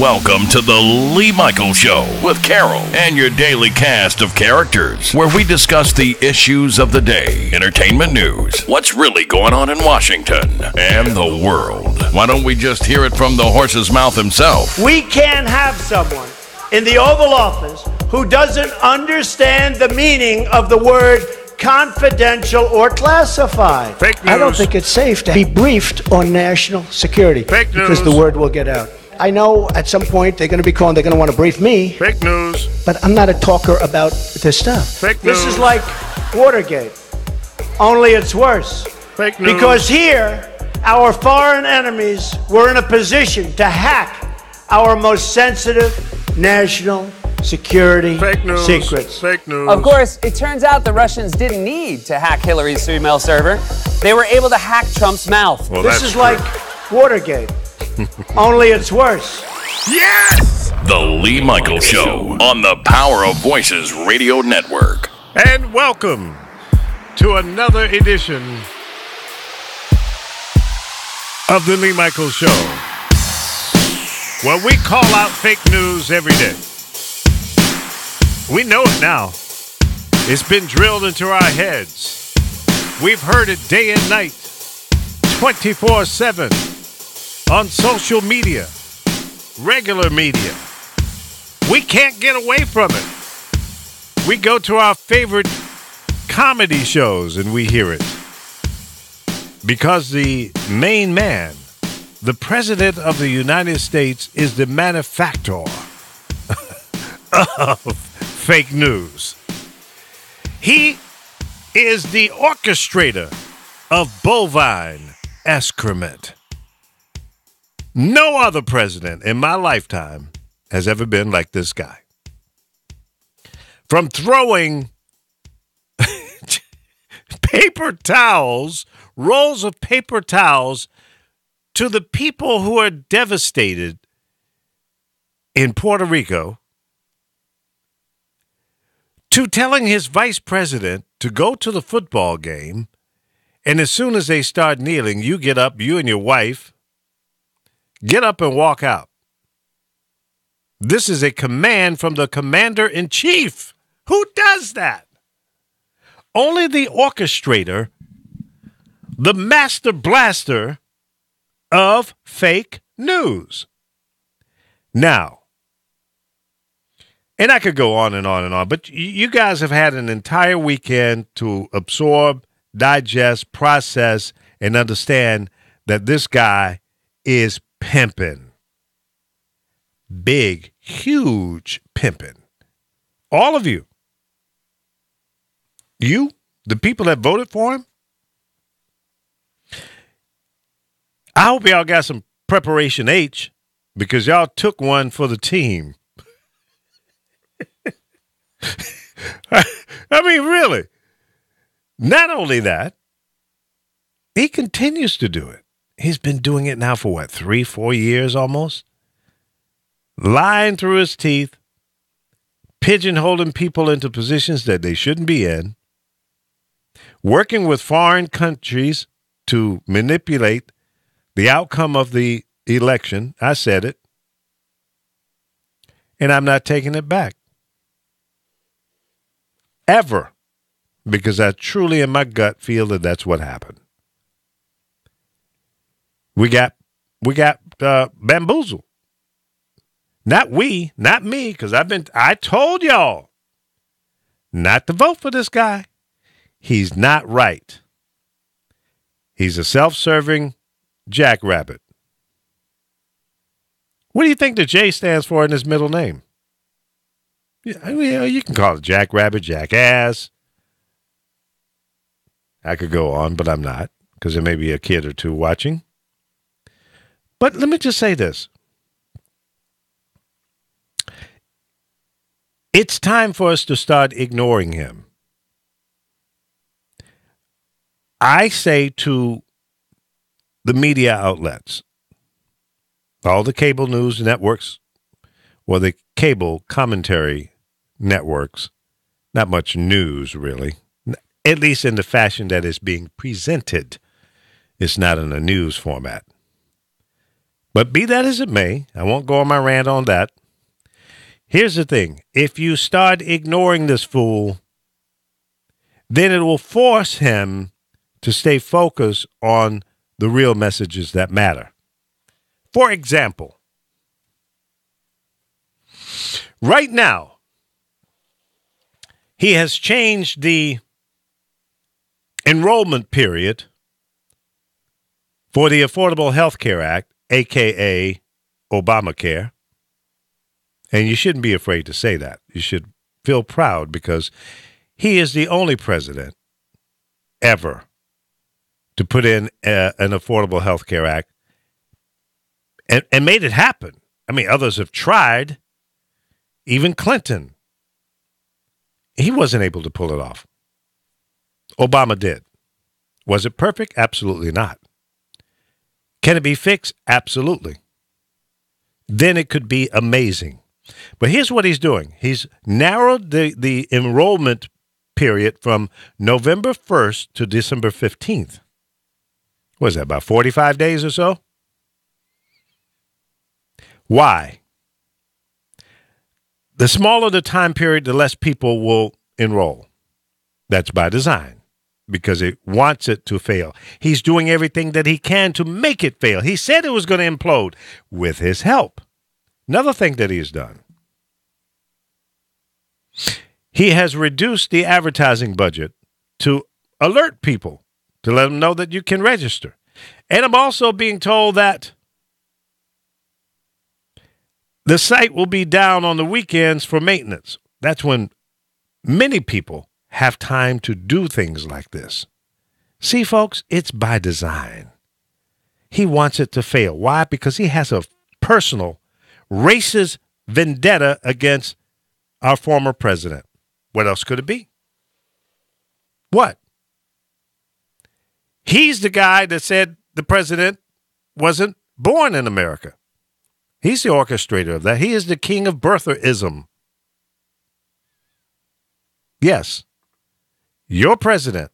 Welcome to the Lee Michaels Show with Carol and your daily cast of characters, where we discuss the issues of the day, entertainment news, what's really going on in Washington, and the world. Why don't we just hear it from the horse's mouth himself? We can't have someone in the Oval Office who doesn't understand the meaning of the word confidential or classified. Fake news. I don't think it's safe to be briefed on national security. Fake news. Because the word will get out. I know at some point they're going to be calling, they're going to want to brief me. Fake news. But I'm not a talker about this stuff. Fake This news. is like Watergate, only it's worse. Fake news. Because here, our foreign enemies were in a position to hack our most sensitive national security Fake news. secrets. Fake news. Of course, it turns out the Russians didn't need to hack Hillary's email server. They were able to hack Trump's mouth. Well, This that's is true. like Watergate, only it's worse. Yes! The Lee Michaels Show on the Power of Voices Radio Network. And welcome to another edition of the Lee Michaels Show, where we call out fake news every day. We know it now. It's been drilled into our heads. We've heard it day and night, 24/7, on social media, regular media. We can't get away from it. We go to our favorite comedy shows and we hear it. Because the main man, the President of the United States, is the manufacturer of fake news. He is the orchestrator of bovine excrement. No other president in my lifetime has ever been like this guy. From throwing paper towels, rolls of paper towels, to the people who are devastated in Puerto Rico, to telling his vice president to go to the football game, and as soon as they start kneeling, you get up, you and your wife, get up and walk out. This is a command from the commander-in-chief. Who does that? Only the orchestrator, the master blaster of fake news. Now, and I could go on and on and on, but you guys have had an entire weekend to absorb, digest, process, and understand that this guy is pimping. Big, huge pimping. All of you. You, the people that voted for him. I hope y'all got some preparation H, because y'all took one for the team. I mean, really. Not only that, he continues to do it. He's been doing it now for 3-4 years almost? Lying through his teeth, pigeonholing people into positions that they shouldn't be in, working with foreign countries to manipulate the outcome of the election. I said it. And I'm not taking it back. Ever. Because I truly in my gut feel that that's what happened. We got bamboozled. Not we, not me, because I told y'all not to vote for this guy. He's not right. He's a self-serving jackrabbit. What do you think the J stands for in his middle name? Yeah, I mean, you can call it jackrabbit, jackass. I could go on, but I'm not, because there may be a kid or two watching. But let me just say this. It's time for us to start ignoring him. I say to the media outlets, all the cable news networks, or the cable commentary networks, not much news really, at least in the fashion that is being presented. It's not in a news format. But be that as it may, I won't go on my rant on that. Here's the thing. If you start ignoring this fool, then it will force him to stay focused on the real messages that matter. For example, right now, he has changed the enrollment period for the Affordable Health Care Act, a.k.a. Obamacare. And you shouldn't be afraid to say that. You should feel proud because he is the only president ever to put in an Affordable Health Care Act and made it happen. I mean, others have tried. Even Clinton. He wasn't able to pull it off. Obama did. Was it perfect? Absolutely not. Can it be fixed? Absolutely. Then it could be amazing. But here's what he's doing. He's narrowed the enrollment period from November 1st to December 15th. What is that, about 45 days or so? Why? The smaller the time period, the less people will enroll. That's by design because it wants it to fail. He's doing everything that he can to make it fail. He said it was going to implode with his help. Another thing that he's done, he has reduced the advertising budget to alert people, to let them know that you can register. And I'm also being told that the site will be down on the weekends for maintenance. That's when many people have time to do things like this. See, folks, it's by design. He wants it to fail. Why? Because he has a personal racist vendetta against our former president. What else could it be? What? He's the guy that said the president wasn't born in America. He's the orchestrator of that. He is the king of birtherism. Yes. Your president,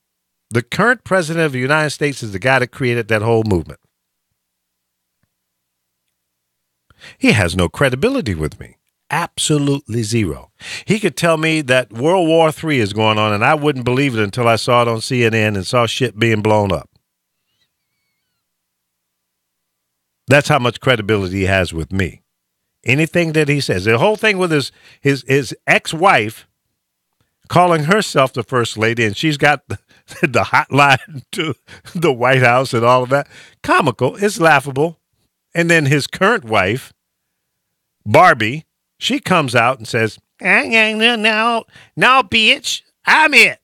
the current president of the United States, is the guy that created that whole movement. He has no credibility with me. Absolutely zero. He could tell me that World War III is going on, and I wouldn't believe it until I saw it on CNN and saw shit being blown up. That's how much credibility he has with me. Anything that he says. The whole thing with his ex-wife calling herself the first lady, and she's got the hotline to the White House and all of that. Comical. It's laughable. And then his current wife, Barbie, she comes out and says, no, bitch, I'm it.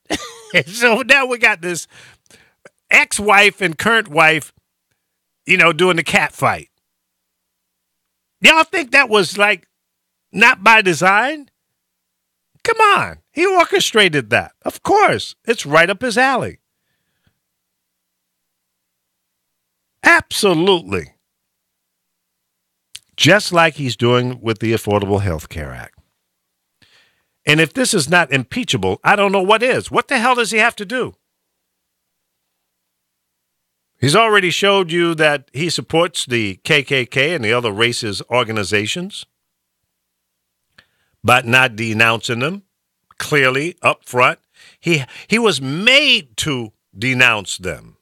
So now we got this ex-wife and current wife, doing the cat fight. Y'all think that was not by design? Come on. He orchestrated that. Of course. It's right up his alley. Absolutely. Just like he's doing with the Affordable Health Care Act. And if this is not impeachable, I don't know what is. What the hell does he have to do? He's already showed you that he supports the KKK and the other racist organizations, but not denouncing them clearly up front. He was made to denounce them.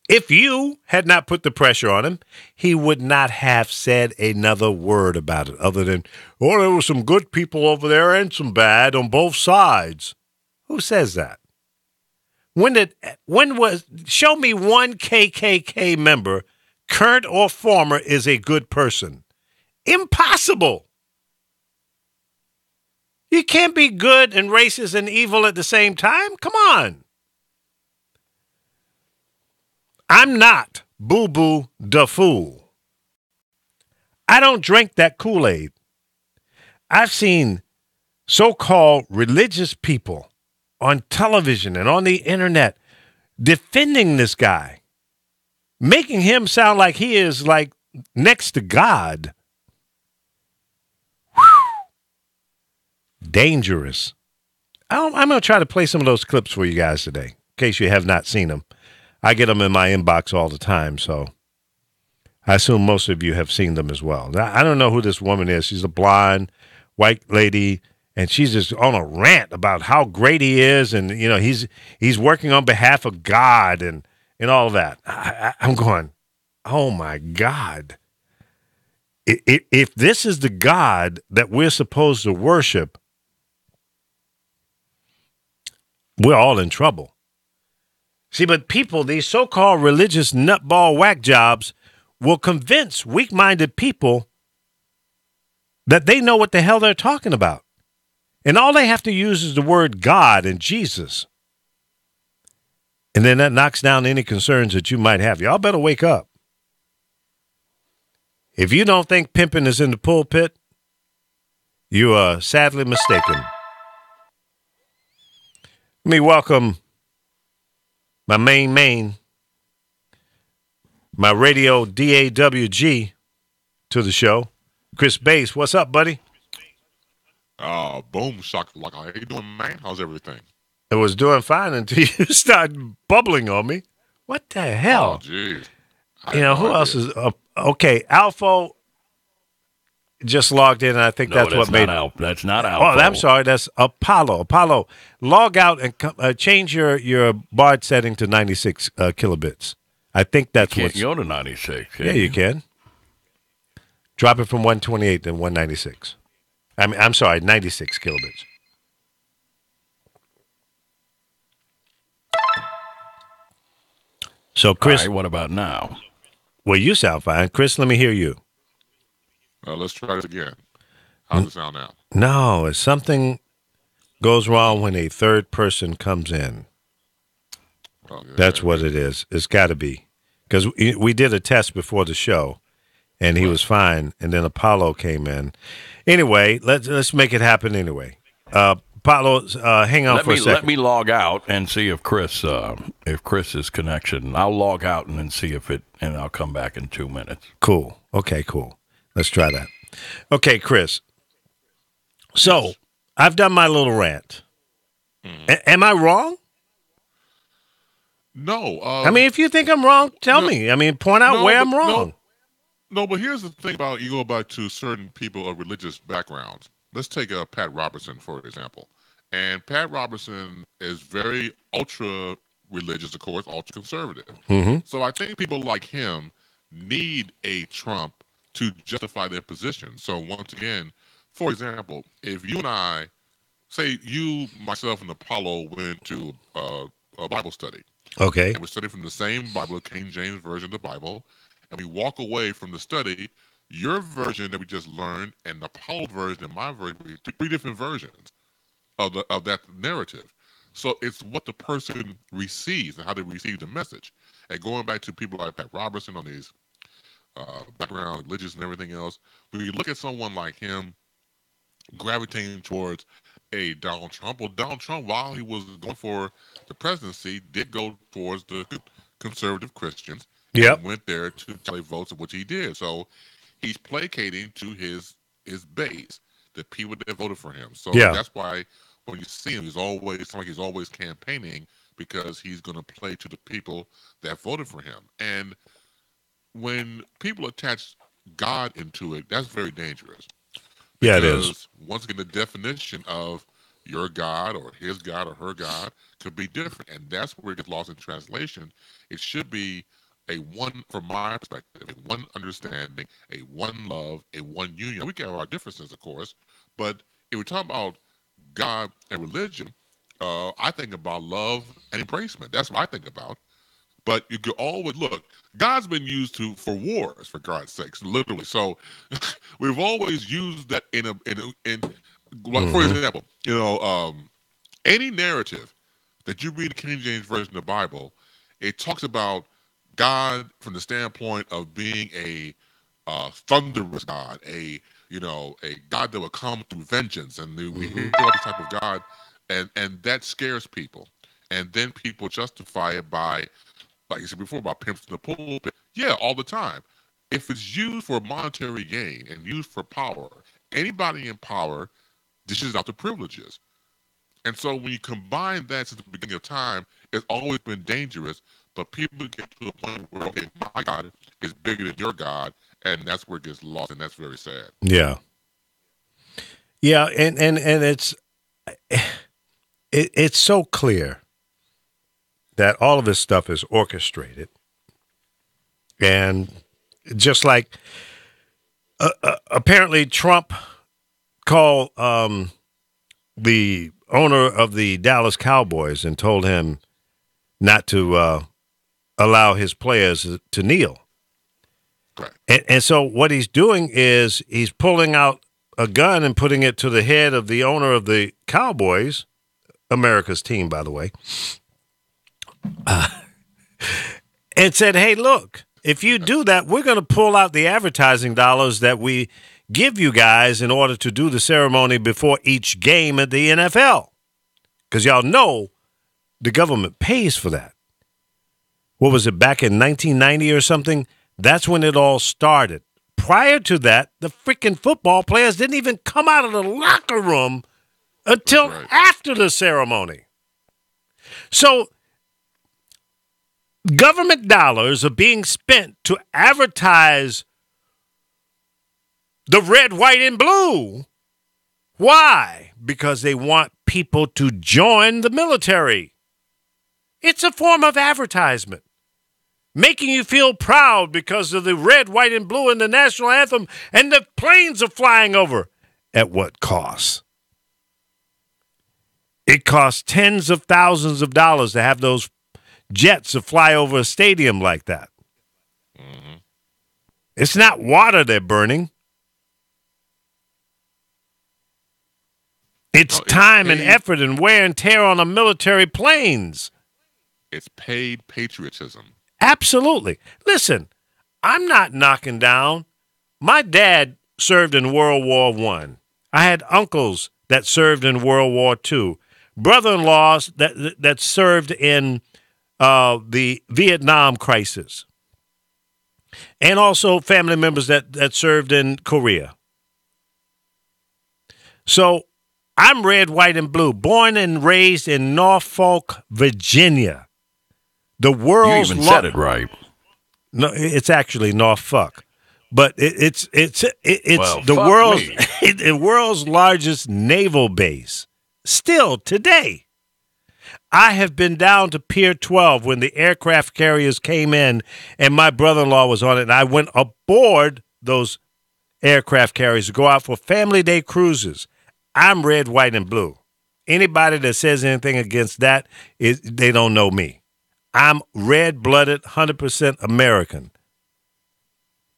If you had not put the pressure on him, he would not have said another word about it other than, there were some good people over there and some bad on both sides. Who says that? Show me one KKK member, current or former, is a good person. Impossible. You can't be good and racist and evil at the same time. Come on. I'm not Boo-Boo the Fool. I don't drink that Kool-Aid. I've seen so-called religious people on television and on the internet defending this guy, making him sound like he is next to God. Whew. Dangerous. I'm going to try to play some of those clips for you guys today, in case you have not seen them. I get them in my inbox all the time, so I assume most of you have seen them as well. Now, I don't know who this woman is. She's a blonde, white lady, and she's just on a rant about how great he is, and he's working on behalf of God and all of that. I'm going, oh my God! If this is the God that we're supposed to worship, we're all in trouble. See, but people, these so-called religious nutball whack jobs, will convince weak-minded people that they know what the hell they're talking about. And all they have to use is the word God and Jesus. And then that knocks down any concerns that you might have. Y'all better wake up. If you don't think pimping is in the pulpit, you are sadly mistaken. Let me welcome my main, my radio DAWG to the show. Chris Bass, what's up, buddy? Boom, shakalaka. How you doing, man? How's everything? It was doing fine until you started bubbling on me. What the hell? Oh, geez. Who else is up? Okay, Alpha just logged in, and I think that's what made it. That's not Alpha. Oh, I'm sorry. That's Apollo. Apollo, log out and change your baud setting to 96 kilobits. I think that's you what's... can't go to 96. Yeah, you can. Drop it from 128 to 196. I'm sorry, 96 kilobits. So, Chris... All right, what about now? Well, you sound fine. Chris, let me hear you. Let's try this again. How's it sound now? No, if something goes wrong when a third person comes in. Oh, yeah. That's what it is. It's got to be. Because we did a test before the show, and he was fine, and then Apollo came in. Anyway, let's make it happen anyway. Apollo, hang on for a second. Let me log out and see if Chris's connection. I'll log out and then see if and I'll come back in 2 minutes. Cool. Okay, cool. Let's try that. Okay, Chris. So, I've done my little rant. Am I wrong? No. If you think I'm wrong, tell me. Point out where I'm wrong. No, but here's the thing about you go back to certain people of religious backgrounds. Let's take Pat Robertson, for example. And Pat Robertson is very ultra-religious, of course, ultra-conservative. Mm-hmm. So I think people like him need a Trump to justify their position. So once again, for example, if you and I, say you, myself, and Apollo went to a Bible study. Okay. And we're studying from the same Bible, King James Version of the Bible, and we walk away from the study, your version that we just learned and the Apollo version and my version, three different versions of that narrative. So it's what the person receives and how they receive the message. And going back to people like Pat Robertson on these background, religious and everything else, when you look at someone like him gravitating towards a Donald Trump, well, Donald Trump, while he was going for the presidency, did go towards the conservative Christians. Yep. And went there to tally votes, which he did. So he's placating to his base, the people that voted for him. So that's why when you see him, he's always campaigning, because he's going to play to the people that voted for him. And when people attach God into it, that's very dangerous. Yeah, it is. Once again, the definition of your God or his God or her God could be different. And that's where it gets lost in translation. It should be from my perspective, a one understanding, a one love, a one union. We can have our differences, of course, but if we're talking about God and religion, I think about love and embracement. That's what I think about. But you could always look. God's been used for wars, for God's sakes, literally. So we've always used that for example, any narrative that you read the King James Version of the Bible, it talks about God from the standpoint of being a thunderous God, a God that will come through vengeance, and we hear all this type of God, and that scares people, and then people justify it by, like you said before, about pimps in the pulpit. Yeah, all the time. If it's used for monetary gain and used for power, anybody in power dishes out the privileges. And so when you combine that since the beginning of time, it's always been dangerous, But people get to a point where, okay, my God is bigger than your God, and that's where it gets lost, and that's very sad. Yeah. Yeah, and it's so clear that all of this stuff is orchestrated. And just like apparently Trump called the owner of the Dallas Cowboys and told him not to allow his players to kneel. Right. And so what he's doing is he's pulling out a gun and putting it to the head of the owner of the Cowboys, America's team, by the way, and said, hey, look, if you do that, we're going to pull out the advertising dollars that we give you guys in order to do the ceremony before each game at the NFL. Because y'all know the government pays for that. What was it, back in 1990 or something? That's when it all started. Prior to that, the freaking football players didn't even come out of the locker room until after the ceremony. So government dollars are being spent to advertise the red, white, and blue. Why? Because they want people to join the military. It's a form of advertisement. Making you feel proud because of the red, white, and blue in the national anthem, and the planes are flying over. At what cost? It costs tens of thousands of dollars to have those jets to fly over a stadium like that. Mm-hmm. It's not water they're burning. It's time and effort and wear and tear on the military planes. It's paid patriotism. Absolutely. Listen, I'm not knocking down. My dad served in World War I. I had uncles that served in World War II, brother-in-laws that served in the Vietnam crisis, and also family members that served in Korea. So I'm red, white, and blue, born and raised in Norfolk, Virginia. The world's you even said it right. No, it's actually Norfolk, but it's well, the world's largest naval base. Still today, I have been down to Pier 12 when the aircraft carriers came in, and my brother-in-law was on it, and I went aboard those aircraft carriers to go out for family day cruises. I'm red, white, and blue. Anybody that says anything against that, they don't know me. I'm red-blooded, 100% American.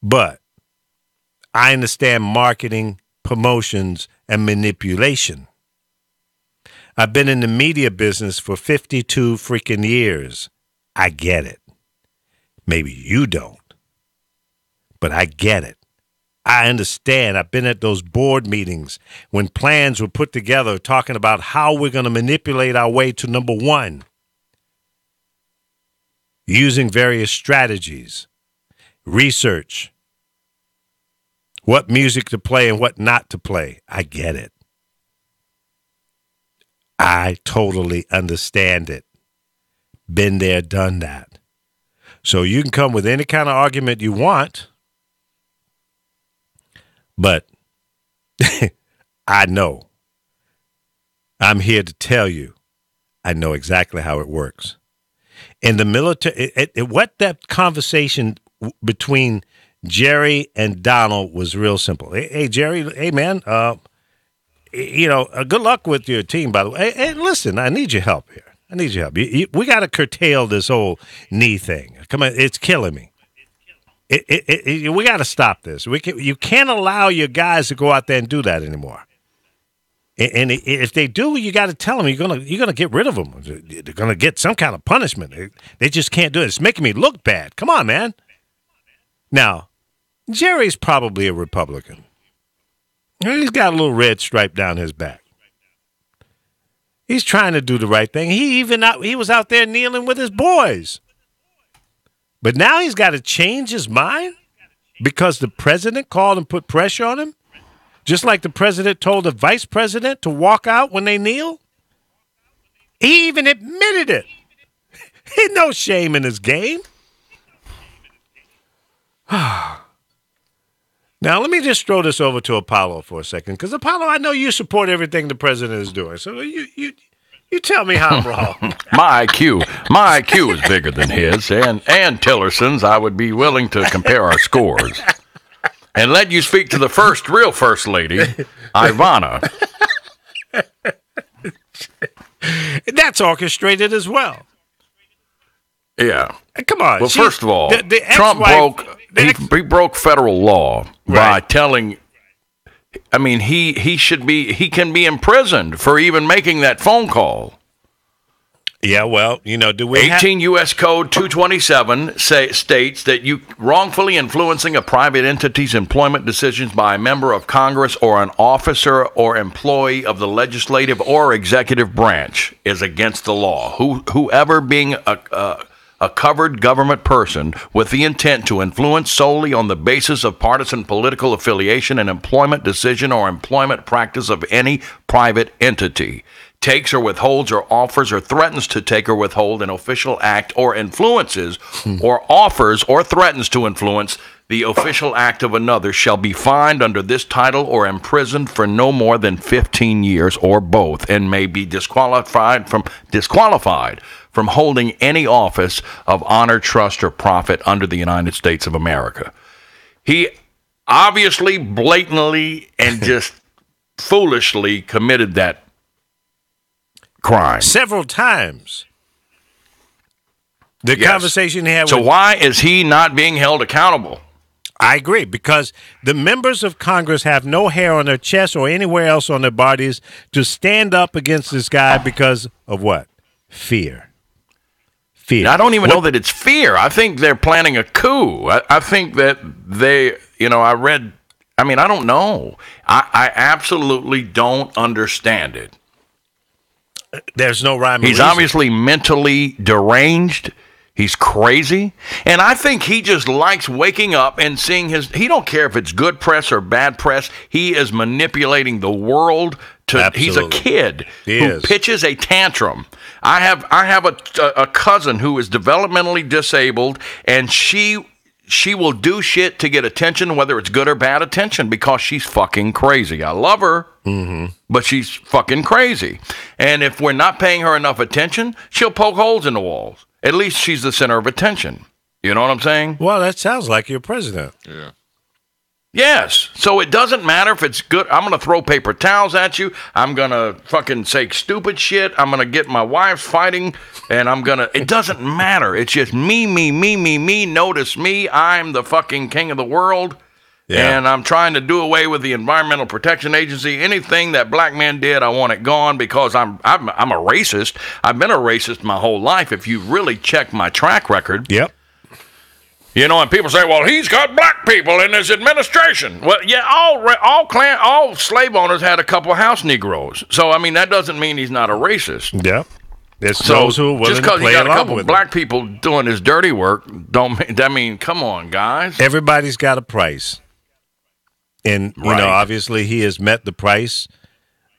But I understand marketing, promotions, and manipulation. I've been in the media business for 52 freaking years. I get it. Maybe you don't. But I get it. I understand. I've been at those board meetings when plans were put together talking about how we're going to manipulate our way to number one. Using various strategies, research, what music to play and what not to play. I get it. I totally understand it. Been there, done that. So you can come with any kind of argument you want, but I know. I'm here to tell you, I know exactly how it works. In the military, what that conversation between Jerry and Donald was real simple. Hey Jerry, hey, man, good luck with your team, by the way. Hey, listen, I need your help here. We got to curtail this whole knee thing. Come on, it's killing me. We got to stop this. You can't allow your guys to go out there and do that anymore. And if they do, you got to tell them you're gonna get rid of them. They're gonna get some kind of punishment. They just can't do it. It's making me look bad. Come on, man. Now, Jerry's probably a Republican. He's got a little red stripe down his back. He's trying to do the right thing. He was out there kneeling with his boys. But now he's got to change his mind because the president called and put pressure on him. Just like the president told the vice president to walk out when they kneel. He even admitted it. Ain't no shame in this game. Now, let me just throw this over to Apollo for a second, because Apollo, I know you support everything the president is doing. So you tell me how I'm wrong. My IQ is bigger than his, and Tillerson's. I would be willing to compare our scores, and let you speak to the real first lady, Ivana. That's orchestrated as well. Yeah. Come on. Well, first of all, the Trump broke federal law by telling. I mean, he can be imprisoned for even making that phone call. Yeah, well, do we 18 U.S. Code 227 states that you wrongfully influencing a private entity's employment decisions by a member of Congress or an officer or employee of the legislative or executive branch is against the law. Whoever being a covered government person with the intent to influence solely on the basis of partisan political affiliation an employment decision or employment practice of any private entity, takes or withholds or offers or threatens to take or withhold an official act or influences or offers or threatens to influence the official act of another shall be fined under this title or imprisoned for no more than 15 years or both, and may be disqualified from holding any office of honor, trust, or profit under the United States of America. He obviously, blatantly, and just foolishly committed that crime several times. The conversation he had. So why is he not being held accountable? I agree, because the members of Congress have no hair on their chest or anywhere else on their bodies to stand up against this guy because of what? Fear. I don't even know that it's fear. I think they're planning a coup. I think that they, I don't know. I absolutely don't understand it. There's no rhyme or He's reason. obviously mentally deranged. He's crazy. And I think he just likes waking up and seeing he don't care if it's good press or bad press. He is manipulating the world he's a kid who pitches a tantrum. I have a cousin who is developmentally disabled, and she will do shit to get attention, whether it's good or bad attention, because she's fucking crazy. I love her, but she's fucking crazy. And if we're not paying her enough attention, she'll poke holes in the walls. At least she's the center of attention. You know what I'm saying? Well, that sounds like your president. Yeah. Yes. So it doesn't matter if it's good. I'm going to throw paper towels at you. I'm going to fucking say stupid shit. I'm going to get my wives fighting, and it doesn't matter. It's just me. Notice me. I'm the fucking king of the world. Yeah. And I'm trying to do away with the Environmental Protection Agency. Anything that black men did, I want it gone, because I'm a racist. I've been a racist my whole life. If you really check my track record. Yep. And people say, well, he's got black people in his administration. Well, yeah, all slave owners had a couple house Negroes. So, that doesn't mean he's not a racist. Yeah. It's those who are willing just because to play he got a couple with black people doing his dirty work, come on, guys. Everybody's got a price. And, obviously he has met the price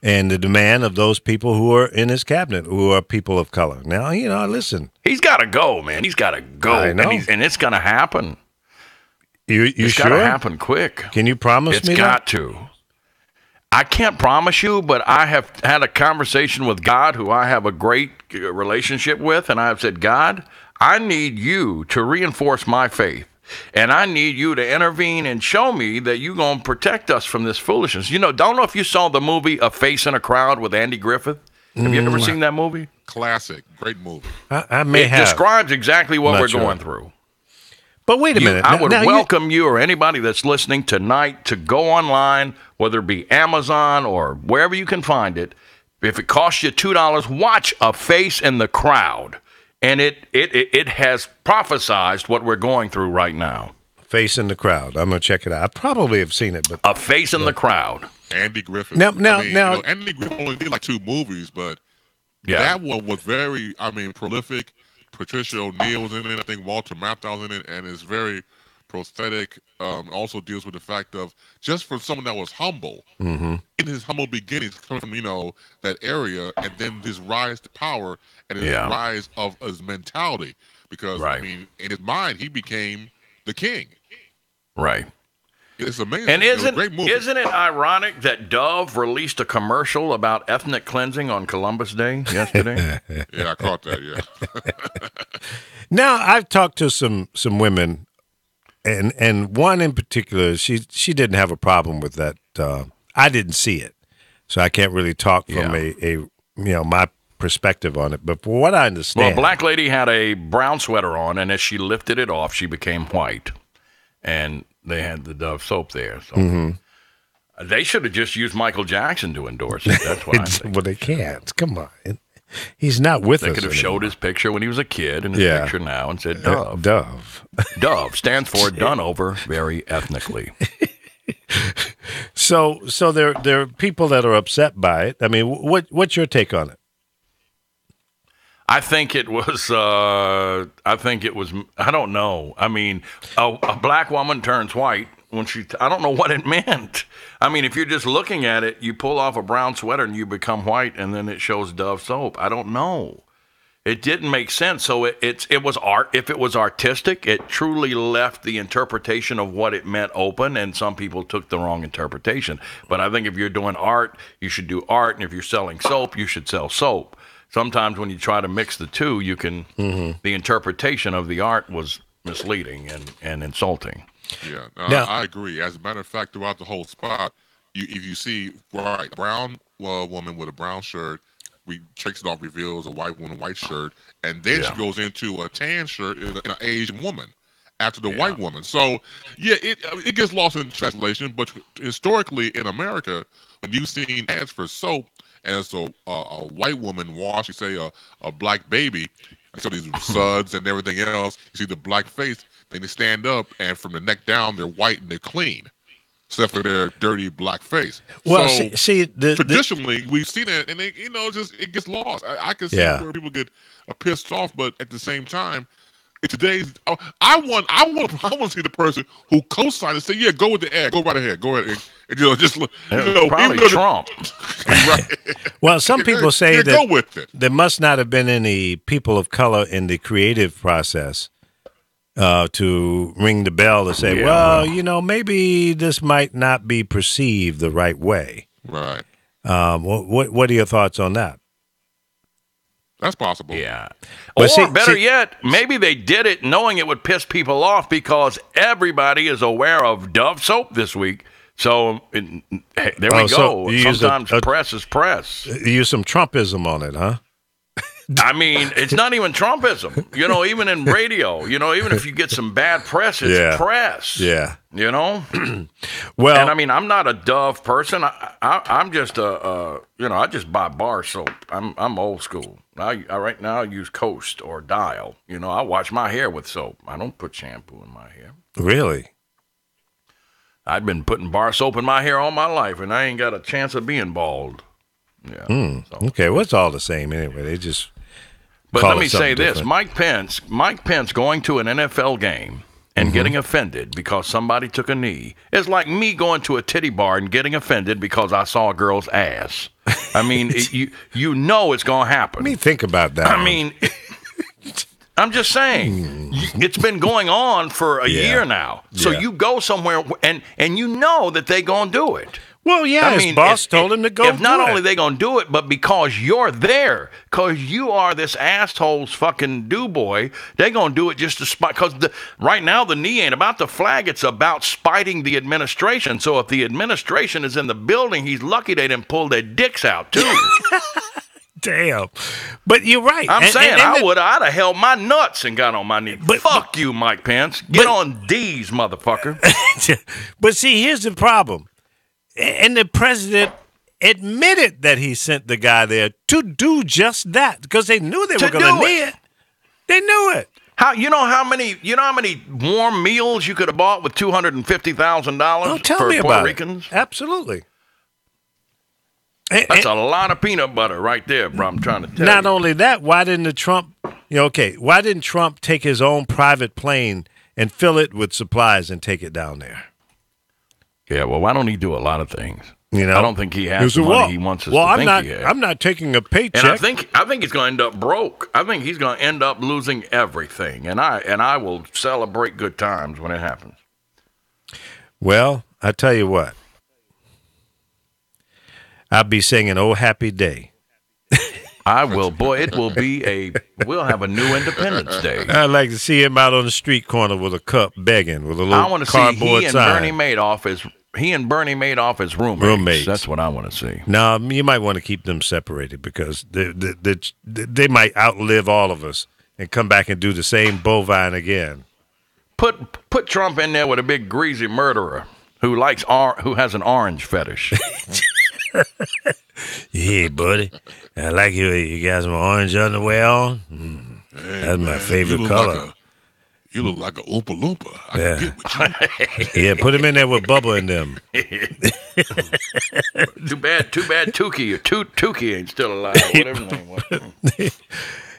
and the demand of those people who are in his cabinet, who are people of color. Now, listen. He's got to go, man. He's got to go. I know. And it's going to happen. It's got to happen quick. Can you promise me that? It's got to. I can't promise you, but I have had a conversation with God, who I have a great relationship with, and I've said, God, I need you to reinforce my faith. And I need you to intervene and show me that you're going to protect us from this foolishness. Don't know if you saw the movie A Face in a Crowd with Andy Griffith. Have you ever seen that movie? Classic. Great movie. I may have. It describes exactly what we're going through. But wait a minute. I would welcome you or anybody that's listening tonight to go online, whether it be Amazon or wherever you can find it. If it costs you $2, watch A Face in the Crowd. And it has prophesized what we're going through right now. Face in the Crowd. I'm going to check it out. I probably have seen it, but A Face in the Crowd. Andy Griffith. Now, Andy Griffith only did like 2 movies, but that one was very, prolific. Patricia O'Neal was in it. I think Walter Matthau was in it, and it's very prosthetic. Also deals with the fact of just for someone that was humble in his humble beginnings, coming from that area, and then this rise to power and his rise of his mentality. Because I mean, in his mind, he became the king. Right. It's amazing. And It was a great movie. isn't it ironic that Dove released a commercial about ethnic cleansing on Columbus Day yesterday? Yeah, I caught that. Yeah. Now, I've talked to some women, and one in particular, she didn't have a problem with that. I didn't see it, so I can't really talk from a my perspective on it. But for what I understand, Well, a black lady had a brown sweater on, and as she lifted it off, she became white. And they had the Dove soap there. So they should have just used Michael Jackson to endorse it. That's what I think. well, they can't. Come on. He's not with us. They could have showed his picture when he was a kid and his picture now and said Dove. Dove. Dove stands for done over very ethnically. So there are people that are upset by it. I mean, what's your take on it? I think it was. I don't know. I mean, a black woman turns white when she. I don't know what it meant. I mean, if you're just looking at it, you pull off a brown sweater and you become white, and then it shows Dove soap. I don't know. It didn't make sense. So it was art. If it was artistic, it truly left the interpretation of what it meant open, and some people took the wrong interpretation. But I think if you're doing art, you should do art, and if you're selling soap, you should sell soap. Sometimes when you try to mix the two, you can. The interpretation of the art was misleading and insulting. Yeah, Now- I agree. As a matter of fact, throughout the whole spot, if you see a brown woman with a brown shirt, takes it off, reveals a white woman white shirt, and then she goes into a tan shirt in an Asian woman after the white woman. So it gets lost in translation. But historically in America, when you've seen ads for soap, and so a white woman wash, you say a black baby, so these suds and everything else, you see the black face, then they stand up, and from the neck down, they're white and they're clean, except for their dirty black face. Well, so see traditionally, we've seen it, and it gets lost. I can see where people get pissed off, but at the same time, in today's, I want to see the person who co-signed and say, "Yeah, go with the ad, go right ahead, go ahead." And Probably Trump. Right. Well, some people say go that with it. there must not have been any people of color in the creative process to ring the bell to say, well, maybe this might not be perceived the right way. Right. What are your thoughts on that? That's possible. Yeah. But Or better yet, maybe they did it knowing it would piss people off because everybody is aware of Dove soap this week. So there we go. So you use Sometimes press is press. You use some Trumpism on it, huh? I mean, it's not even Trumpism. Even in radio, even if you get some bad press, it's press. Yeah. Well, and I mean, I'm not a Dove person. I'm just I just buy bar soap. I'm old school. Right now I use Coast or Dial. I wash my hair with soap. I don't put shampoo in my hair. Really? I've been putting bar soap in my hair all my life, and I ain't got a chance of being bald. Yeah. Okay, well, it's all the same anyway. They just. But call let it me say something this: different. Mike Pence going to an NFL game and getting offended because somebody took a knee is like me going to a titty bar and getting offended because I saw a girl's ass. I mean, you know it's gonna happen. Let me think about that. I mean, I'm just saying, it's been going on for a year now. So you go somewhere and you know that they gonna do it. Well, yeah, I his mean, boss told him to go. If not do only it. they gonna do it, but because you're there, because you are this asshole's fucking do boy, they gonna do it just to spite. Because right now the knee ain't about the flag; it's about spiting the administration. So if the administration is in the building, he's lucky they didn't pull their dicks out too. Damn, but you're right. I'm saying and I'd have held my nuts and got on my knee. But fuck you, Mike Pence. Get on D's, motherfucker. But see, here's the problem. And the president admitted that he sent the guy there to do just that because they knew they were going to need it. They knew it. How many warm meals you could have bought with $250,000 Tell for me Puerto about Ricans? It. Absolutely. That's a lot of peanut butter right there, bro. I'm trying to tell you. Not only that, why didn't Trump take his own private plane and fill it with supplies and take it down there. Yeah, well, why don't he do a lot of things? You know, I don't think he has the money he wants us to think he has. I'm not taking a paycheck. And I think he's going to end up broke. I think he's going to end up losing everything. And I will celebrate good times when it happens. Well, I tell you what. I'll be singing "Oh Happy Day." I will. Boy, we'll have a new Independence Day. I'd like to see him out on the street corner with a cup begging with a little I want to see cardboard he and sign. Bernie Madoff as roommates. That's what I want to see. Now, you might want to keep them separated because they might outlive all of us and come back and do the same bovine again. Put Trump in there with a big greasy murderer who has an orange fetish. Hey, buddy, I like you got some orange underwear on. That's my favorite color. You look like a Oompa Loompa. I can get with you. Yeah, put him in there with Bubba and them. Too bad Tukey ain't still alive. Whatever his name was.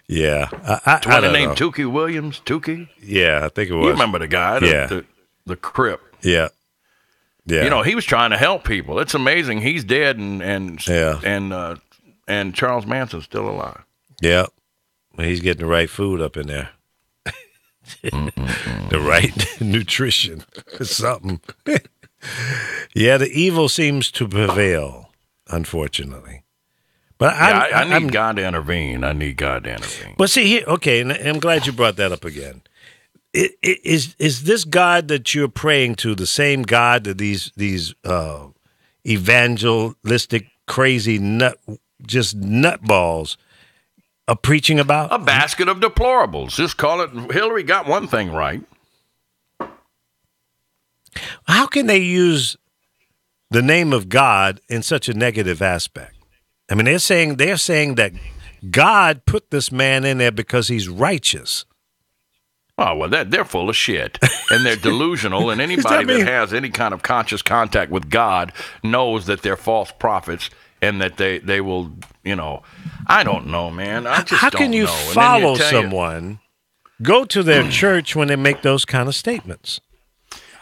Yeah. I don't know. Tukey Williams? Tukey? Yeah, I think it was. You remember the guy, the Crip. Yeah. Yeah. You know, he was trying to help people. It's amazing. He's dead and Charles Manson's still alive. Yeah. Well, he's getting the right food up in there. The right nutrition. Something. Yeah, the evil seems to prevail, unfortunately. But I need God to intervene. But see here, okay, and I'm glad you brought that up again. Is this God that you're praying to the same God that these evangelistic crazy nutballs are preaching about? A basket of deplorables. Just call it. Hillary got one thing right. How can they use the name of God in such a negative aspect? I mean, they're saying that God put this man in there because he's righteous. Oh, well, they're full of shit, and they're delusional, and anybody that has any kind of conscious contact with God knows that they're false prophets and that they will, I don't know, man. I just don't know. How can you follow someone, go to their church when they make those kind of statements?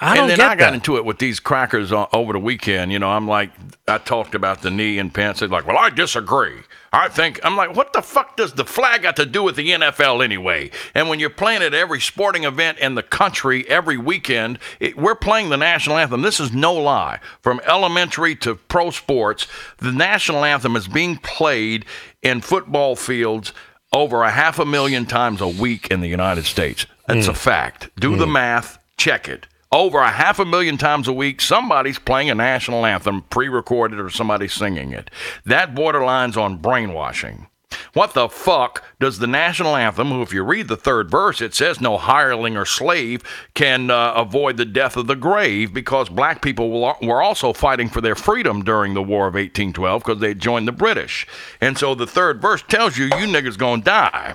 I got into it with these crackers over the weekend. I'm like, I talked about the knee and Pence. They're like, well, I disagree. I'm like, what the fuck does the flag got to do with the NFL anyway? And when you're playing at every sporting event in the country every weekend, we're playing the national anthem. This is no lie. From elementary to pro sports, the national anthem is being played in football fields over 500,000 times a week in the United States. That's a fact. Do the math. Check it. Over 500,000 times a week, somebody's playing a national anthem, pre-recorded, or somebody's singing it. That borderlines on brainwashing. What the fuck does the national anthem, who, if you read the third verse, it says no hireling or slave can avoid the death of the grave, because black people were also fighting for their freedom during the War of 1812 because they joined the British. And so the third verse tells you niggas gonna die.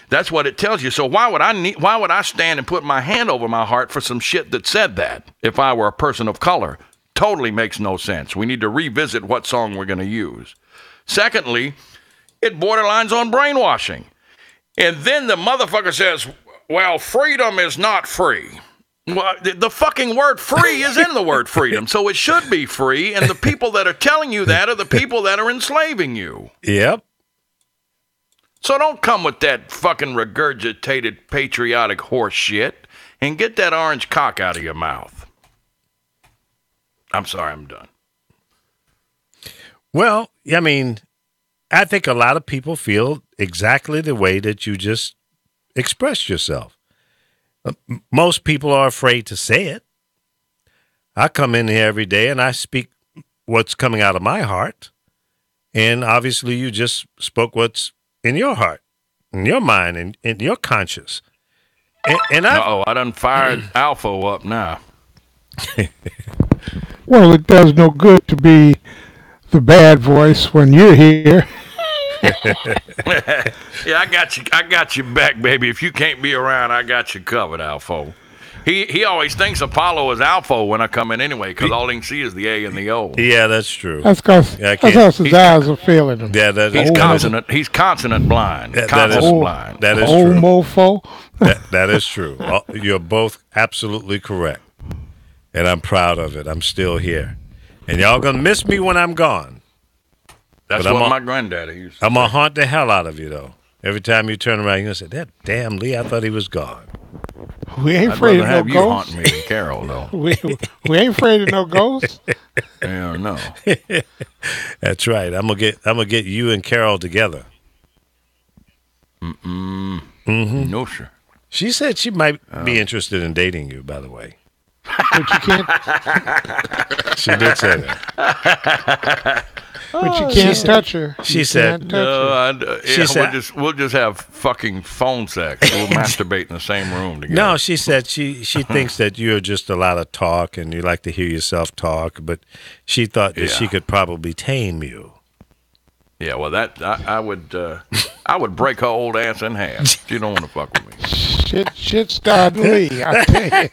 That's what it tells you. So why would I stand and put my hand over my heart for some shit that said that if I were a person of color? Totally makes no sense. We need to revisit what song we're going to use. Secondly, it borderlines on brainwashing. And then the motherfucker says, well, freedom is not free. Well, the fucking word free is in the word freedom, so it should be free, and the people that are telling you that are the people that are enslaving you. Yep. So don't come with that fucking regurgitated patriotic horse shit and get that orange cock out of your mouth. I'm sorry, I'm done. Well, I mean, I think a lot of people feel exactly the way that you just expressed yourself. Most people are afraid to say it. I come in here every day and I speak what's coming out of my heart. And obviously you just spoke what's in your heart, in your mind, and in your conscience. I done fired Alpha up now. Well, it does no good to be the bad voice when you're here. Yeah, I got you back, baby. If you can't be around, I got you covered, Alpha. He always thinks Apollo is Alpha when I come in anyway, because all he can see is the A and the O. Yeah, that's true. That's because his eyes are failing him. Yeah, that He's is consonant. He's consonant blind. that is Consonant blind. That is Old true. mofo. That is true. You're both absolutely correct, and I'm proud of it. I'm still here, and y'all gonna miss me when I'm gone. That's But what my granddaddy used to I'm gonna haunt the hell out of you though. Every time you turn around, you're gonna say, "That damn Lee, I thought he was gone." We ain't I'd afraid rather of have no you ghosts. haunt me than Carol, though. We ain't afraid of no ghosts. Yeah, no. That's right. I'm gonna get you and Carol together. No, sir. She said she might be interested in dating you. By the way, But you can't. she did say that. But you can't touch her. she You said- can't touch her. She said- we'll just have fucking phone sex. We'll masturbate in the same room together. No, she said she thinks that you're just a lot of talk and you like to hear yourself talk, but she thought that she could probably tame you. Yeah, well, that I would break her old ass in half. She don't want to fuck with me. Shit started Lee. I tell you.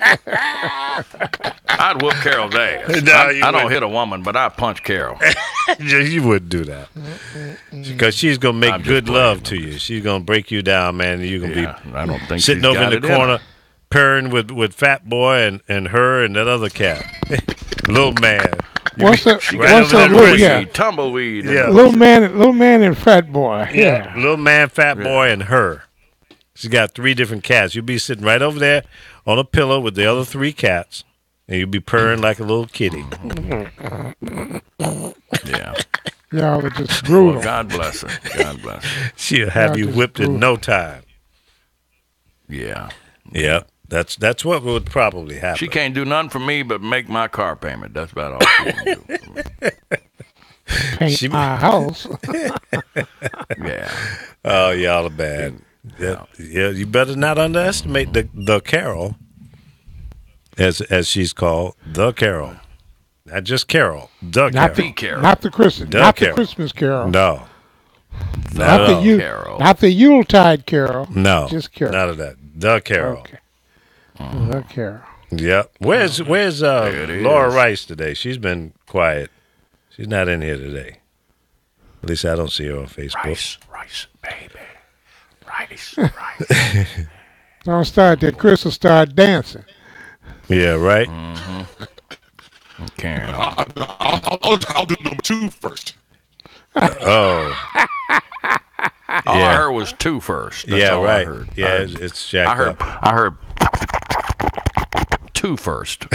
I'd whoop Carol's ass. No, I you don't wouldn't. hit a woman, but I punch Carol. You wouldn't do that because she's gonna make I'm just good playing love with to you. She's gonna break you down, man. And you're gonna Yeah, I don't be think sitting she's over got in the it in corner, her. purring with Fat Boy and her and that other cat, little man. What's the She Right got what's over the that little wrist. yeah? tumbleweed. Yeah. Little man and fat boy. Yeah. Little man, Fat Boy, and her. She's got 3 different cats. You'll be sitting right over there on a pillow with the other 3 cats, and you'll be purring like a little kitty. Yeah. Y'all are just Well, brutal. God bless her. God bless her. She'll have Yeah, you just whipped in brutal. no time. Yeah. Yep, that's what would probably happen. She can't do nothing for me but make my car payment. That's about all she can do for me. Paint my house. Yeah. Oh, y'all are bad. Yeah, you better not underestimate the Carol, as she's called, the Carol. Not just Carol, the Not Carol. the Carol. Not the Christmas. The Not Carol. the Christmas Carol. No, Not at the all. Carol. Not the Yuletide Carol. no, Just Carol. none of that. The Carol. Okay. The Carol. Yep. Where's it is. Laura Rice today? She's been quiet. She's not in here today. At least I don't see her on Facebook. Rice, baby. Rice. Don't start that. Chris will start dancing. Yeah, right. Karen. I'll do number 2 first. Oh, All Yeah. I heard was 2 first. That's yeah, all right. I heard. Yeah, it's jacked I heard. up. I heard 2 first.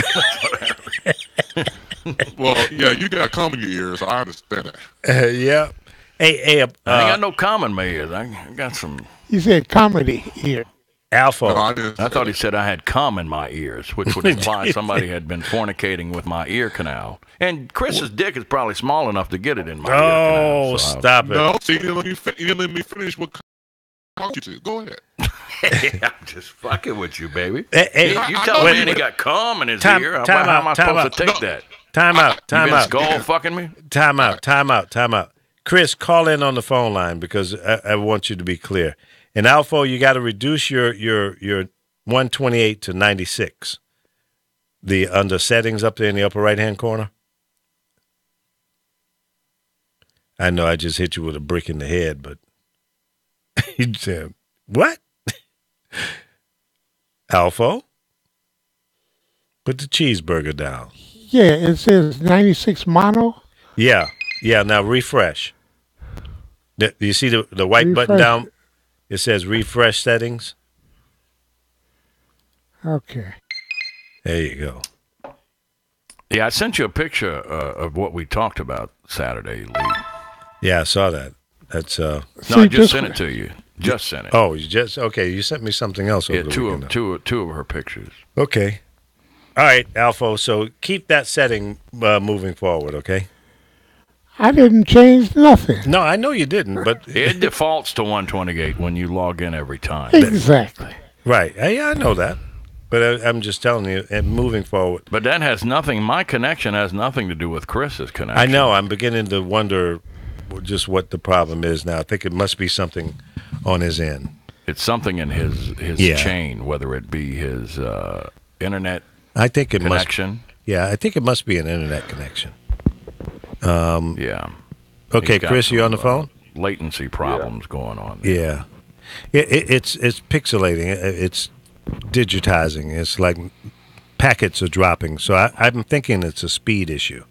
Well, yeah, you got cum in your ears. I understand that. Yeah. Hey, I ain't got no common my ears. I got some. He said comedy here. Alpha. No, I didn't. I thought he said I had cum in my ears, which would imply somebody had been fornicating with my ear canal. And Chris's dick is probably small enough to get it in my ear Oh, canal. so stop it. No, see, you didn't let me finish what called you to. Go ahead. I'm just fucking with you, baby. Hey, You I tell know me you and he would- got cum in his Time- ear. time How out, am I time supposed out. to take No. that? time out, You time been out, skull fucking me? time out. Chris, call in on the phone line because I want you to be clear. In Alpha, you got to reduce your 128 to 96. The under settings up there in the upper right hand corner. I know I just hit you with a brick in the head, but you said what? Alpha, put the cheeseburger down. Yeah, it says 96 mono. Yeah. Now refresh. Do you see the white button Refresh. down? It says refresh settings. Okay. There you go. Yeah, I sent you a picture of what we talked about Saturday, Lee. Yeah, I saw that. That's No, See, I just this- sent it to you. Just sent it. Oh, you just okay. You sent me something else over yeah, the two weekend. of her pictures. Okay. All right, Alpha. So keep that setting moving forward. Okay. I didn't change nothing. No, I know you didn't, but It defaults to 128 when you log in every time. Exactly. right. I know that. But I'm just telling you, and moving forward. But that has nothing. My connection has nothing to do with Chris's connection. I know. I'm beginning to wonder just what the problem is now. I think it must be something on his end. It's something in his Yeah. chain, whether it be his internet I think it connection. I think it must be an internet connection. Yeah. Okay, He's got Chris, you on the some, phone? latency problems going on there. Yeah. It's pixelating. It's digitizing. It's like packets are dropping. So I'm thinking it's a speed issue.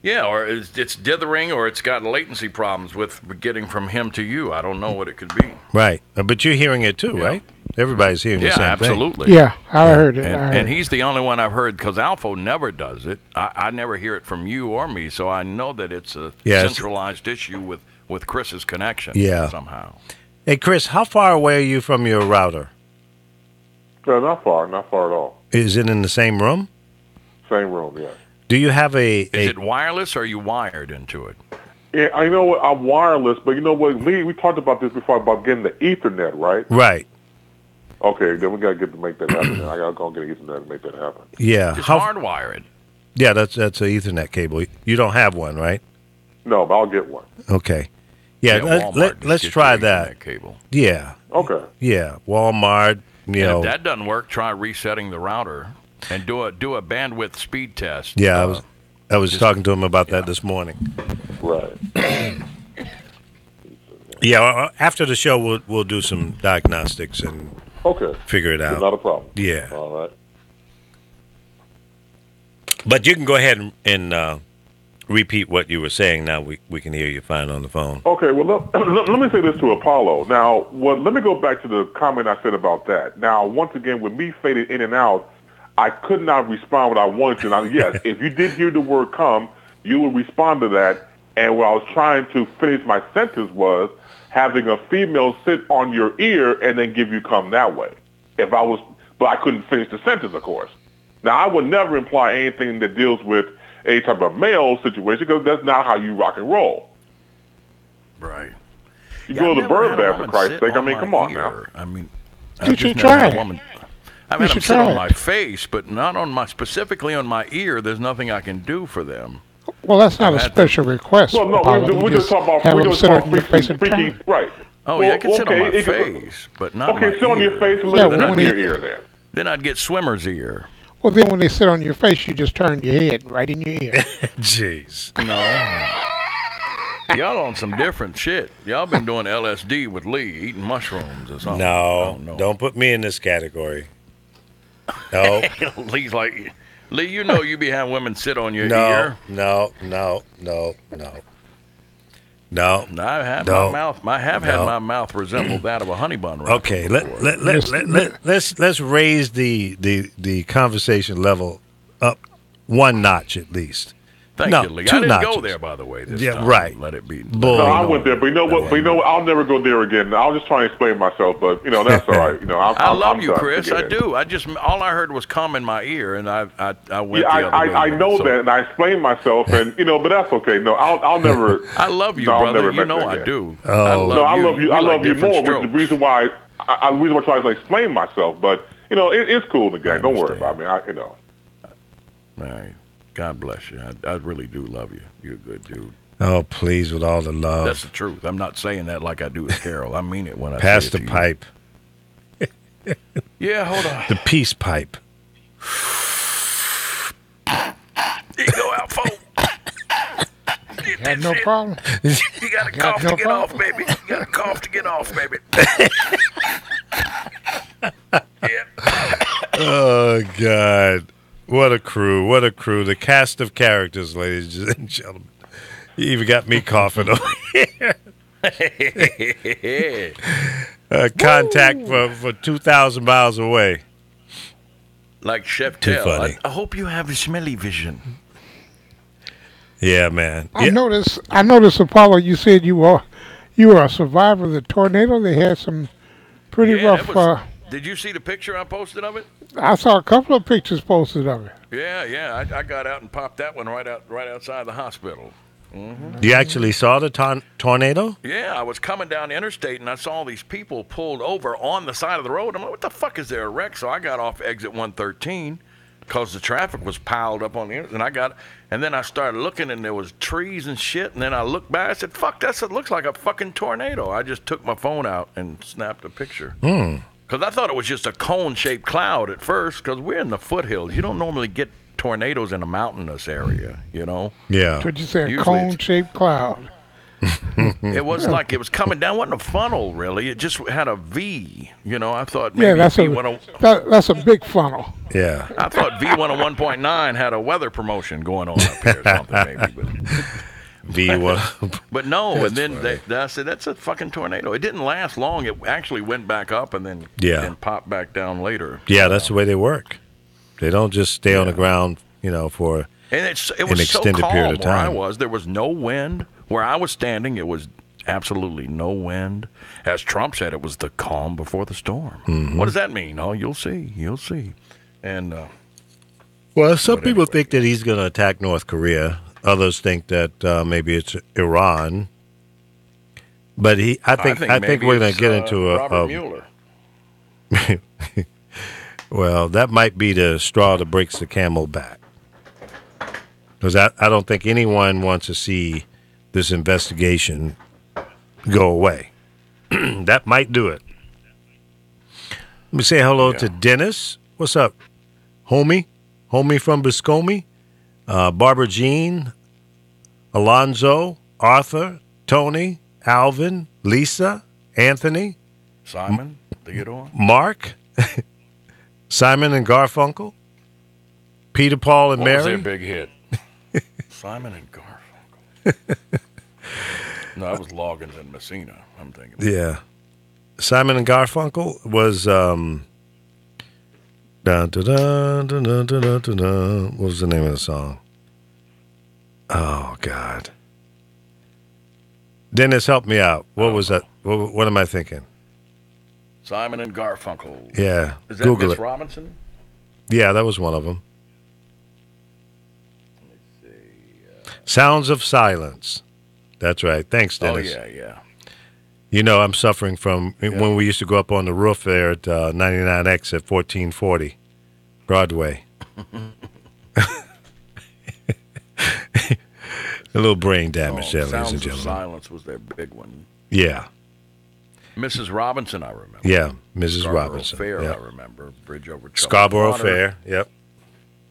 Yeah, or it's dithering, or it's got latency problems with getting from him to you. I don't know what it could be. Right. But you're hearing it too, right? Everybody's hearing the same absolutely. Yeah, I heard it. And he's the only one I've heard, because Alpha never does it. I never hear it from you or me, so I know that it's a centralized issue with Chris's connection somehow. Hey, Chris, how far away are you from your router? Not far at all. Is it in the same room? Same room, yeah. Do you have Is it wireless, or are you wired into it? Yeah, I know what, I'm wireless, but you know what, Lee, we talked about this before about getting the Ethernet, right? Right. Okay, then we got to make that happen. I got to go and get an Ethernet and make that happen. Yeah. Just hardwire it. Yeah, that's an Ethernet cable. You don't have one, right? No, but I'll get one. Okay. Yeah, let's try that. Cable. Yeah. Okay. Yeah, Walmart, If that doesn't work, try resetting the router and do a bandwidth speed test. Yeah, I was talking to him about that this morning. Right. Yeah, after the show we'll do some diagnostics and figure it out. Not a problem. Yeah. All right. But you can go ahead and repeat what you were saying. Now we can hear you fine on the phone. Okay, well, let me say this to Apollo. Now, let me go back to the comment I said about that. Now, once again, with me faded in and out, I could not respond what I wanted to. Now, yes, if you did hear the word come, you would respond to that. And what I was trying to finish my sentence was having a female sit on your ear and then give you come that way. But I couldn't finish the sentence, of course. Now, I would never imply anything that deals with any type of male situation, because that's not how you rock and roll. Right. You go to the bird bath, for Christ's sake. I mean, come on now. I mean, you should try it. I've had them sit on my face, but not on specifically on my ear. There's nothing I can do for them. Well, that's not a special request. Well, no, we just talk about freaky, right? Oh, yeah, I can sit on my face, but not on my sit on your face and let it in your ear then. Then I'd get swimmer's ear. Well, then when they sit on your face, you just turn your head right in your ear. Jeez. No. Y'all on some different shit. Y'all been doing LSD with Lee, eating mushrooms or something. No, don't put me in this category. No. Lee's like, Lee, you know you be having women sit on your ear. No. I have my mouth. I have had my mouth resemble that of a honey bun. Okay, let's raise the conversation level up one notch at least. Thank you, Lee. I didn't go there, by the way. This time. Right. Let it be. No, I went there, but you know what? I'll never go there again. I'll just try and explain myself, but that's all right. I love you, Chris. I do. All I heard was "come" in my ear, and I went the other way. I know that, and I explained myself, and but that's okay. No, I'll never. I love you, brother. You know I do. I love you. I love you more. Which is the reason why I try to explain myself. But it's cool, the gang. Don't worry about me. All right. God bless you. I really do love you. You're a good dude. Oh, please, with all the love. That's the truth. I'm not saying that like I do with Carol. I mean it when I Pass say it the to pipe. Yeah, hold on. The peace pipe. There you go, Alpha. Had no problem. You got to cough to get off, baby. You got to cough to get off, baby. Yeah. Oh, God. What a crew. What a crew. The cast of characters, ladies and gentlemen. You even got me coughing over here. Contact for 2,000 miles away. Like Chef Tell. I hope you have a smelly vision. Yeah, man. I noticed, Apollo, you said you were a survivor of the tornado. They had some pretty rough... Did you see the picture I posted of it? I saw a couple of pictures posted of it. Yeah. I got out and popped that one right outside the hospital. Mm-hmm. You actually saw the tornado? Yeah, I was coming down the interstate and I saw these people pulled over on the side of the road. I'm like, what the fuck is there, a wreck? So I got off exit 113 because the traffic was piled up on the interstate. And then I started looking and there was trees and shit. And then I looked back. I said, fuck, it looks like a fucking tornado. I just took my phone out and snapped a picture. Because I thought it was just a cone-shaped cloud at first, because we're in the foothills. You don't normally get tornadoes in a mountainous area, you know? Yeah. What you say, a Usually cone-shaped cloud? It was like it was coming down. It wasn't a funnel, really. It just had a V. You know, I thought Yeah, maybe that's a big funnel. Yeah. I thought V101.9 had a weather promotion going on up here or something, maybe. But V1. But no, That's and then funny. I said, that's a fucking tornado. It didn't last long. It actually went back up and then popped back down later. Yeah, that's the way they work. They don't just stay on the ground, you know, for And it was an so extended calm period of where I time. was. There was no wind. Where I was standing, it was absolutely no wind. As Trump said, it was the calm before the storm. Mm-hmm. What does that mean? Oh, you'll see. You'll see. And Well, some people think that he's going to attack North Korea. Others think that maybe it's Iran. But I think maybe we're going it's, to get into Robert Mueller. Well, that might be the straw that breaks the camel back. Because I don't think anyone wants to see this investigation go away. That might do it. Let me say hello to Dennis. What's up, homie? Homie from Biscomi. Barbara Jean, Alonzo, Arthur, Tony, Alvin, Lisa, Anthony, Simon Theodore. Mark, Simon and Garfunkel, Peter, Paul, and What Mary. was their big hit? Simon and Garfunkel. No, that was Loggins and Messina, I'm thinking. Yeah. Simon and Garfunkel was dun, dun, dun, dun, dun, dun, dun, dun, dun. What was the name of the song? Oh God. Dennis, help me out. What was that? What am I thinking? Simon and Garfunkel. Yeah. Is that Google Miss it. Robinson? Yeah, that was one of them. Sounds of Silence. That's right. Thanks, Dennis. Oh, yeah. You know, I'm suffering from when we used to go up on the roof there at 99X at 1440 Broadway. A little brain damage there, ladies and Sounds of gentlemen. Silence was their big one. Yeah. Mrs. Robinson, I remember. Yeah, Mrs. Scarborough Robinson. Fair, Yeah. I remember. Bridge over Troubled Scarborough Water. Fair. Yep.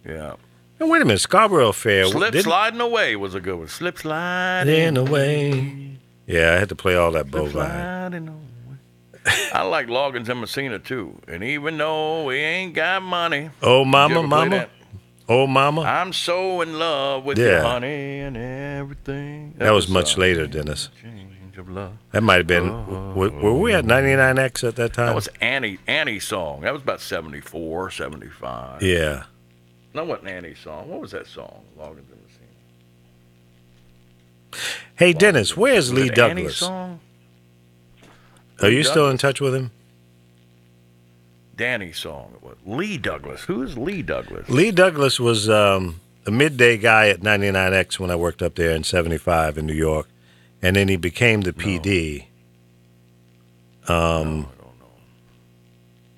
Yeah. And wait a minute, Scarborough Fair. Slip didn't- Sliding Away was a good one. Slip Sliding in a way. Yeah, I had to play all that bow Slip line. Sliding Away. I like Loggins and Messina, too. And even though we ain't got money. Oh, Did you mama, ever play mama. that? Oh, mama. I'm so in love with you, Yeah. honey, and everything. That was much later, Dennis. Change of love. That might have been. Were we at 99X at that time? That was Annie's song. That was about 74, 75. Yeah. No, wasn't Annie's song. What was that song? Loggins and Messina. Hey, Dennis, where's Was Lee it Annie's Douglas? song? Are you Lee still in Douglas? touch with him? Danny's song. It was Lee Douglas. Who is Lee Douglas? Lee Douglas was a midday guy at 99X when I worked up there in 75 in New York. And then he became the PD. I don't know.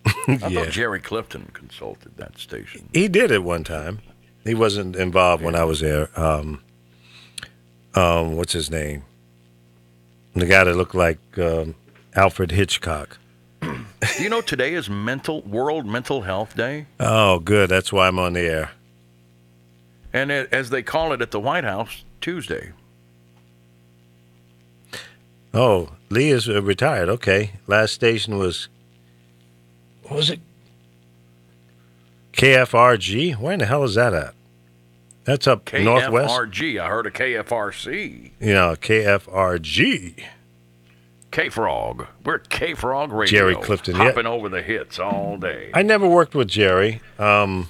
I Yeah. thought Jerry Clifton consulted that station. He did at one time. He wasn't involved when I was there. What's his name? The guy that looked like Alfred Hitchcock. Do you know today is World Mental Health Day? Oh, good. That's why I'm on the air. And as they call it at the White House, Tuesday. Oh, Lee is retired. Okay. Last station was, what was it? KFRG? Where in the hell is that at? That's up northwest. KFRG. I heard of KFRC. You know, KFRG. K-Frog. We're K-Frog Radio. Jerry Clifton, yeah. Hopping over the hits all day. I never worked with Jerry. KFRG.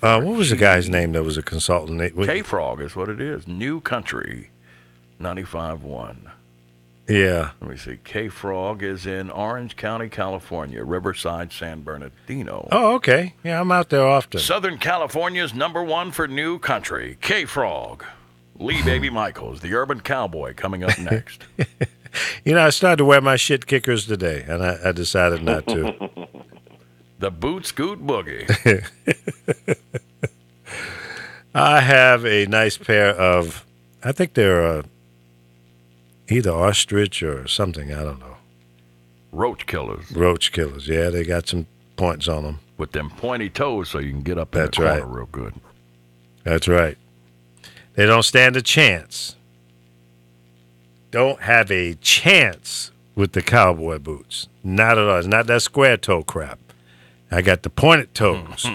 What was the guy's name that was a consultant? K-Frog is what it is. New Country 95.1. Yeah. Let me see. K-Frog is in Orange County, California, Riverside, San Bernardino. Oh, okay. Yeah, I'm out there often. Southern California's #1 for New Country. K-Frog. Lee Baby Michaels, the urban cowboy, coming up next. You know, I started to wear my shit kickers today, and I decided not to. The Boot Scoot Boogie. I have a nice pair of, I think they're either ostrich or something, I don't know. roach killers. Roach killers. Yeah, they got some points on them. With them pointy toes so you can get up in That's the corner right. real good. That's right. They don't stand a chance. Don't have a chance with the cowboy boots. Not at all. It's not that square toe crap. I got the pointed toes.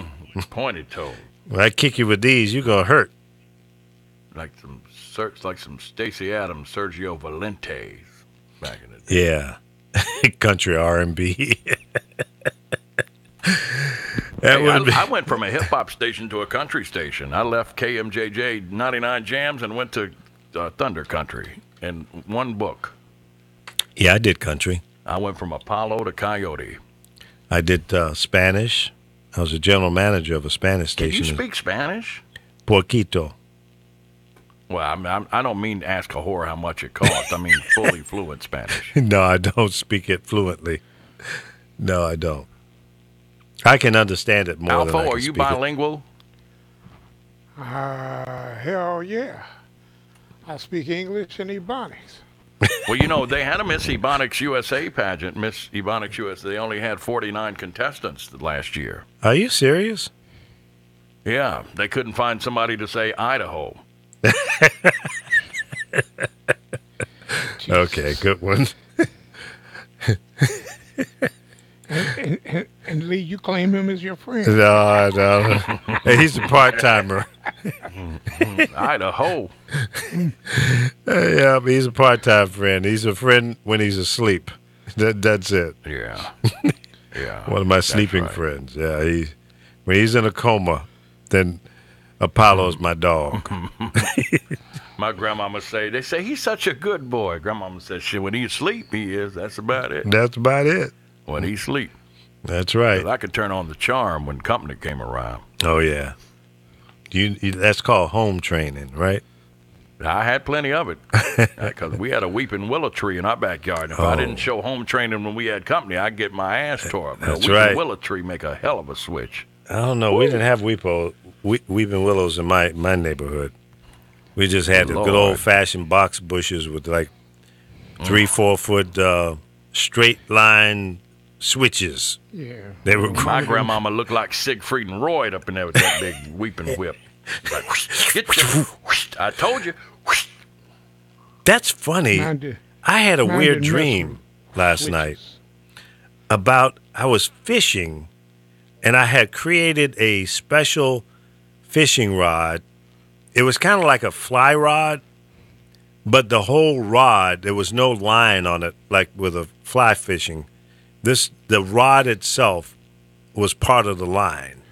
Pointed toe. When I kick you with these, you're going to hurt. Like some Stacey Adams, Sergio Valentes back in the day. Yeah. Country R&B. Hey, I went from a hip-hop station to a country station. I left KMJJ 99 Jams and went to Thunder Country in one book. Yeah, I did country. I went from Apollo to Coyote. I did Spanish. I was a general manager of a Spanish Can station. you speak Spanish? Poquito. Well, I don't mean to ask a whore how much it costs. I mean fully fluent Spanish. No, I don't speak it fluently. No, I don't. I can understand it more Alpha, than I can are you speak it. bilingual? Hell yeah. I speak English and Ebonics. Well, you know, they had a Miss Ebonics USA pageant. Miss Ebonics USA, they only had 49 contestants last year. Are you serious? Yeah, they couldn't find somebody to say Idaho. Okay, good one. And Lee, you claim him as your friend. No. Hey, he's a part-timer. Idaho. Yeah, but he's a part-time friend. He's a friend when he's asleep. That's it. Yeah. Yeah. One of my that's sleeping right. friends. Yeah, when he's in a coma, then Apollo's my dog. My grandmama they say he's such a good boy. Grandmama said, shit, when he's asleep, he is. That's about it. That's about it. When he's asleep. That's right. I could turn on the charm when company came around. Oh, yeah. That's called home training, right? I had plenty of it because we had a weeping willow tree in our backyard. If I didn't show home training when we had company, I'd get my ass tore up. That's a weeping right. willow tree make a hell of a switch. I don't know. We didn't have weeping willows in my neighborhood. We just had the good Lord. old-fashioned box bushes with like 3-4 foot straight line switches. Yeah. They were My grandmama looked like Siegfried and Roy up in there with that big weeping whip. Like, get you. I told you. That's funny. I had a weird mine dream last switches. night about I was fishing and I had created a special fishing rod. It was kind of like a fly rod, but the whole rod, there was no line on it like with a fly fishing. The rod itself was part of the line.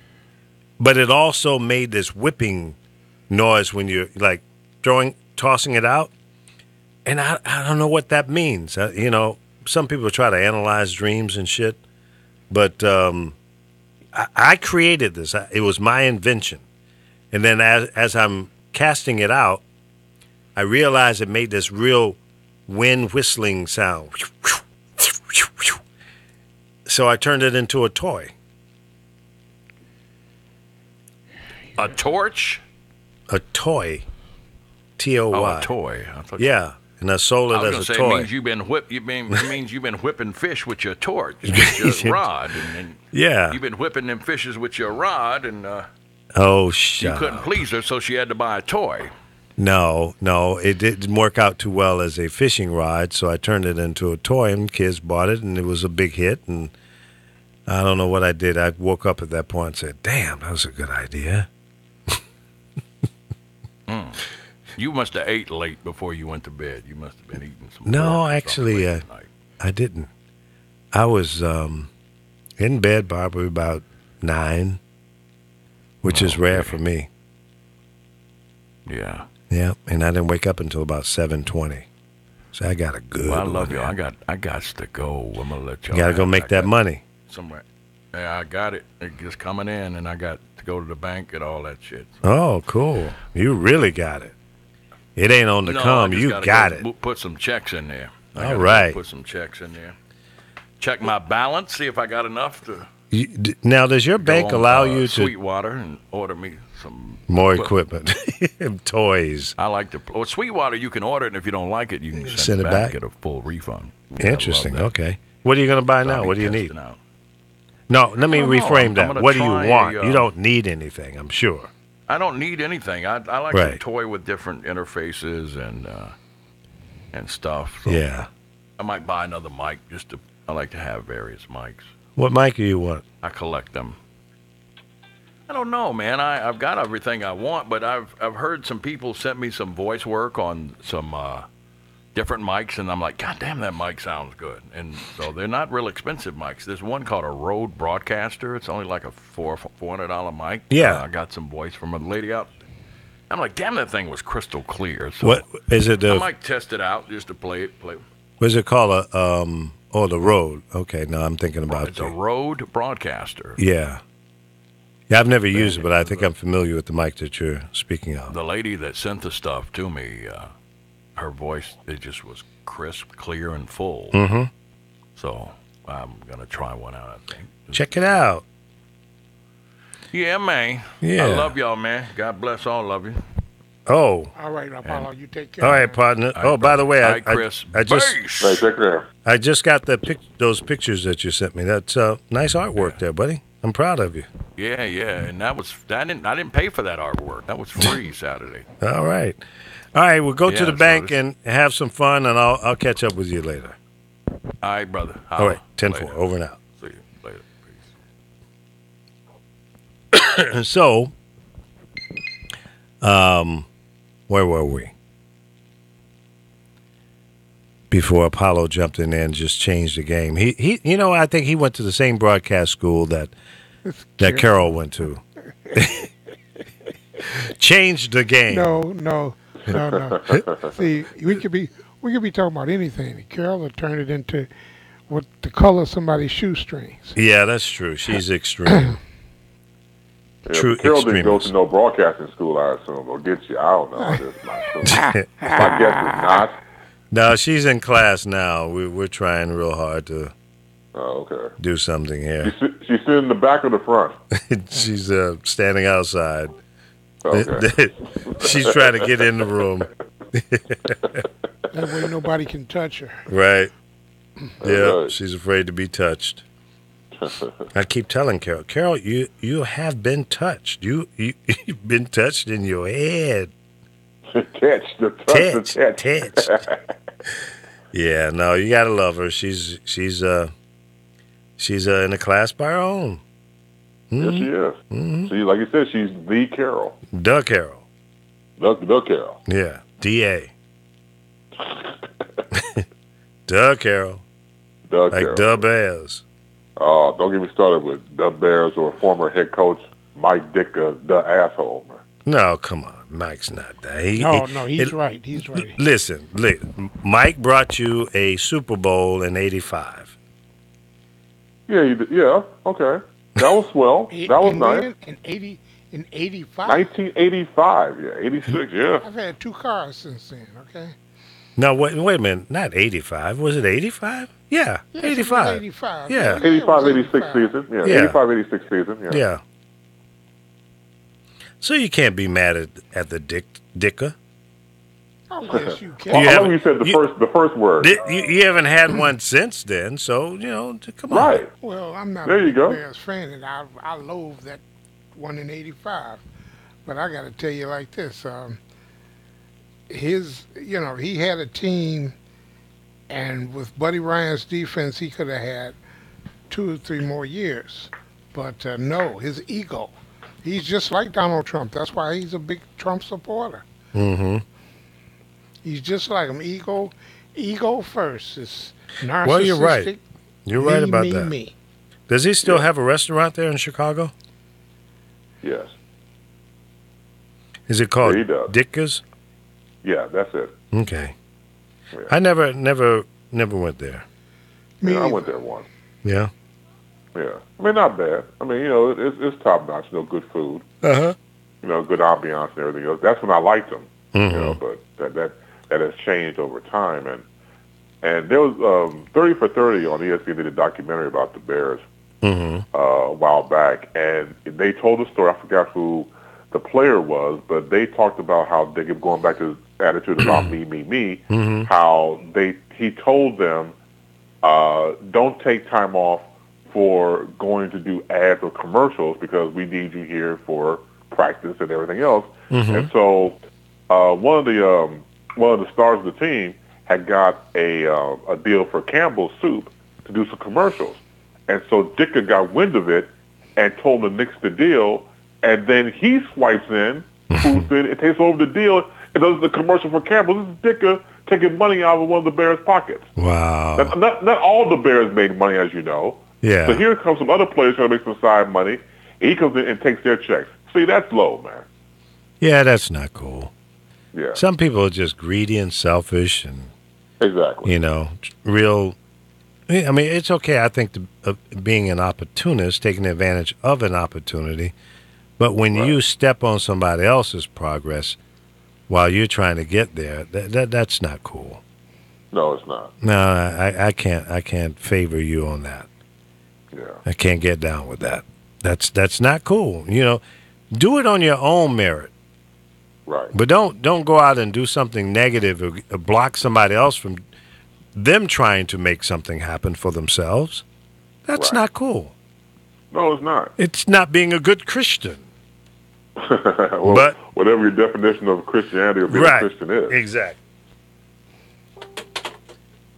But it also made this whipping noise when you're like tossing it out. And I don't know what that means. Some people try to analyze dreams and shit. But I created this. It was my invention. And then as I'm casting it out, I realized it made this real wind whistling sound. So I turned it into a toy. A torch? A toy. T-O-Y. Oh, a toy. I thought Yeah. And I sold it I was as gonna a say toy. it means you've been whipping fish with your torch, with your rod, and Yeah. you've been whipping them fishes with your rod, and Oh, you shut couldn't up. please her, so she had to buy a toy. No, it didn't work out too well as a fishing rod, so I turned it into a toy, and kids bought it, and it was a big hit, and I don't know what I did. I woke up at that point and said, damn, that was a good idea. You must have ate late before you went to bed. You must have been eating some. No, pork or something actually, late at night. I didn't. I was in bed probably about 9, which is rare for me. Yeah. Yeah, and I didn't wake up until about 7:20. So I got a good Well, I love one you. there. I got to go. I'm gonna let y'all. You got to go have it. make I that got money. somewhere. Yeah, I got it. It's just coming in, and I got to go to the bank and all that shit. Oh, cool. You really got it. It ain't on the No, come. I just You gotta got go it. Put some checks in there. I All gotta go right. Put some checks in there. Check my balance. See if I got enough to Now, does your bank go on, allow you to Sweetwater and order me some more equipment, toys? I like to. Sweetwater, you can order it, and if you don't like it, you can send it back. Get a full refund. Yeah, I love Interesting. that. Okay. What are you going to buy So now? I'll be What do you testing need? out. No, let me I don't know. reframe I'm that. gonna What do you try want? a, You don't need anything, I'm sure. I don't need anything. I like to Right. toy with different interfaces and stuff. So Yeah. I might buy another mic I like to have various mics. What mic do you want? I collect them. I don't know, man. I've got everything I want, but I've heard some people send me some voice work on some different mics, and I'm like, God damn, that mic sounds good. And so they're not real expensive mics. There's one called a Rode Broadcaster. It's only like a $400 mic. Yeah. I got some voice from a lady out. I'm like, damn, that thing was crystal clear. So What is it? I might test it out just to play it. What's it called? The Rode. Okay, no, I'm thinking about It's a Rode Broadcaster. Yeah. Yeah, I've never used it, but I think I'm familiar with the mic that you're speaking of. The lady that sent the stuff to me, her voice, it just was crisp, clear, and full. Mm-hmm. So I'm going to try one out, I think. Check it out. Yeah, man. Yeah. I love y'all, man. God bless all of you. Oh. All right, Apollo, you take care. All right, partner. Oh, by the way, I Chris. I just Hey, take care. I just got those pictures that you sent me. That's nice artwork there, buddy. I'm proud of you. Yeah, and I didn't pay for that artwork. That was free Saturday. All right. We'll go to Yeah, the so bank this- and have some fun, and I'll catch up with you later. All right, brother. All right, Holla 10-4, later. over and out. See you later. Peace. So, where were we? Before Apollo jumped in there and just changed the game. He I think he went to the same broadcast school that Carol went to. Changed the game. No. See, we could be talking about anything. Carol will turn it into what the color of somebody's shoestrings. Yeah, that's true. She's extreme. Yeah, True Carol didn't go extremist. to no broadcasting school, I assume, or get you. I don't know. I just not sure. My guess is not. No, she's in class now. We're trying real hard to Oh, okay. do something here. She's sitting in the back or the front? She's standing outside. Okay. She's trying to get in the room. That way nobody can touch her. Right. Yeah, right. she's afraid to be touched. I keep telling Carol, you have been touched. You've been touched in your head. Touched. Yeah, no, you gotta love her. She's in a class by her own. Yes, she is. Mm-hmm. She, like you said, she's the Carol. The Carol. The Carol. Yeah, D.A. The Carol. The Like Carol. the Bears. Oh, don't get me started with the Bears or former head coach Mike Ditka, the asshole, man. No, come on. Mike's not that. He's right. He's right. Listen, Mike brought you a Super Bowl in '85. Yeah, you did. Yeah, okay. That was swell. That was nice. In 85. 1985, yeah. 86, yeah. I've had 2 cars since then, okay? No, wait a minute. Not '85. Was it '85? Yeah, Yes, '85. 85. Yeah. it was 85, 86 season. Yeah, Yeah. 85, 86 season, yeah. Yeah. So you can't be mad at the Dicker. Oh, yes, you can. Well, You I love haven't- when you said the you- first word. You haven't had one since then, so come on. Right. Well, I'm not There a you go. Bears fan, and I loathe that one in 85. But I got to tell you like this. He had a team, and with Buddy Ryan's defense, he could have had 2 or 3 more years. But no, his ego. He's just like Donald Trump. That's why he's a big Trump supporter. Mm-hmm. He's just like him. Ego first. It's narcissistic. Well, you're right. You're right about me, that. Me. Does he still have a restaurant there in Chicago? Yes. Is it called Yeah, he does. Dicker's? Yeah, that's it. Okay. Yeah. I never went there. Me I either. went there once. Yeah. Yeah. I mean, not bad. I mean, it's top notch. Good food. Uh-huh. Good ambiance and everything else. That's when I liked them. Mhm. But that has changed over time. And there was 30 for 30 on ESPN did a documentary about the Bears Mm-hmm. a while back, and they told the story. I forgot who the player was, but they talked about how they kept going back to his attitude about me, Mm-hmm. how he told them don't take time off for going to do ads or commercials because we need you here for practice and everything else. And so one of the stars of the team had got a deal for Campbell's Soup to do some commercials. And so Ditka got wind of it and told the Knicks the deal, and then he swipes in, who's then it takes over the deal and does the commercial for Campbell. This is Ditka taking money out of one of the Bears' pockets. Wow. Not all the Bears made money, as you know. Yeah. So here comes some other players trying to make some side money, and he comes in and takes their checks. See, that's low, man. Yeah, that's not cool. Yeah. Some people are just greedy and selfish and, Exactly. real. I mean, it's okay, I think, being an opportunist, taking advantage of an opportunity. But when you step on somebody else's progress while you're trying to get there, that's not cool. No, it's not. No, I can't favor you on that. Yeah. I can't get down with that. That's not cool. Do it on your own merit. Right. But don't go out and do something negative or block somebody else from them trying to make something happen for themselves. That's not cool. No, it's not. It's not being a good Christian. Well, but whatever your definition of Christianity or being a Christian is. Exactly.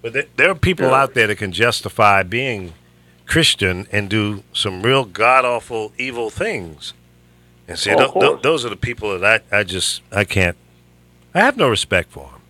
But there are people out there that can justify being Christian and do some real god-awful, evil things. And see, those are the people that I can't, I have no respect for them.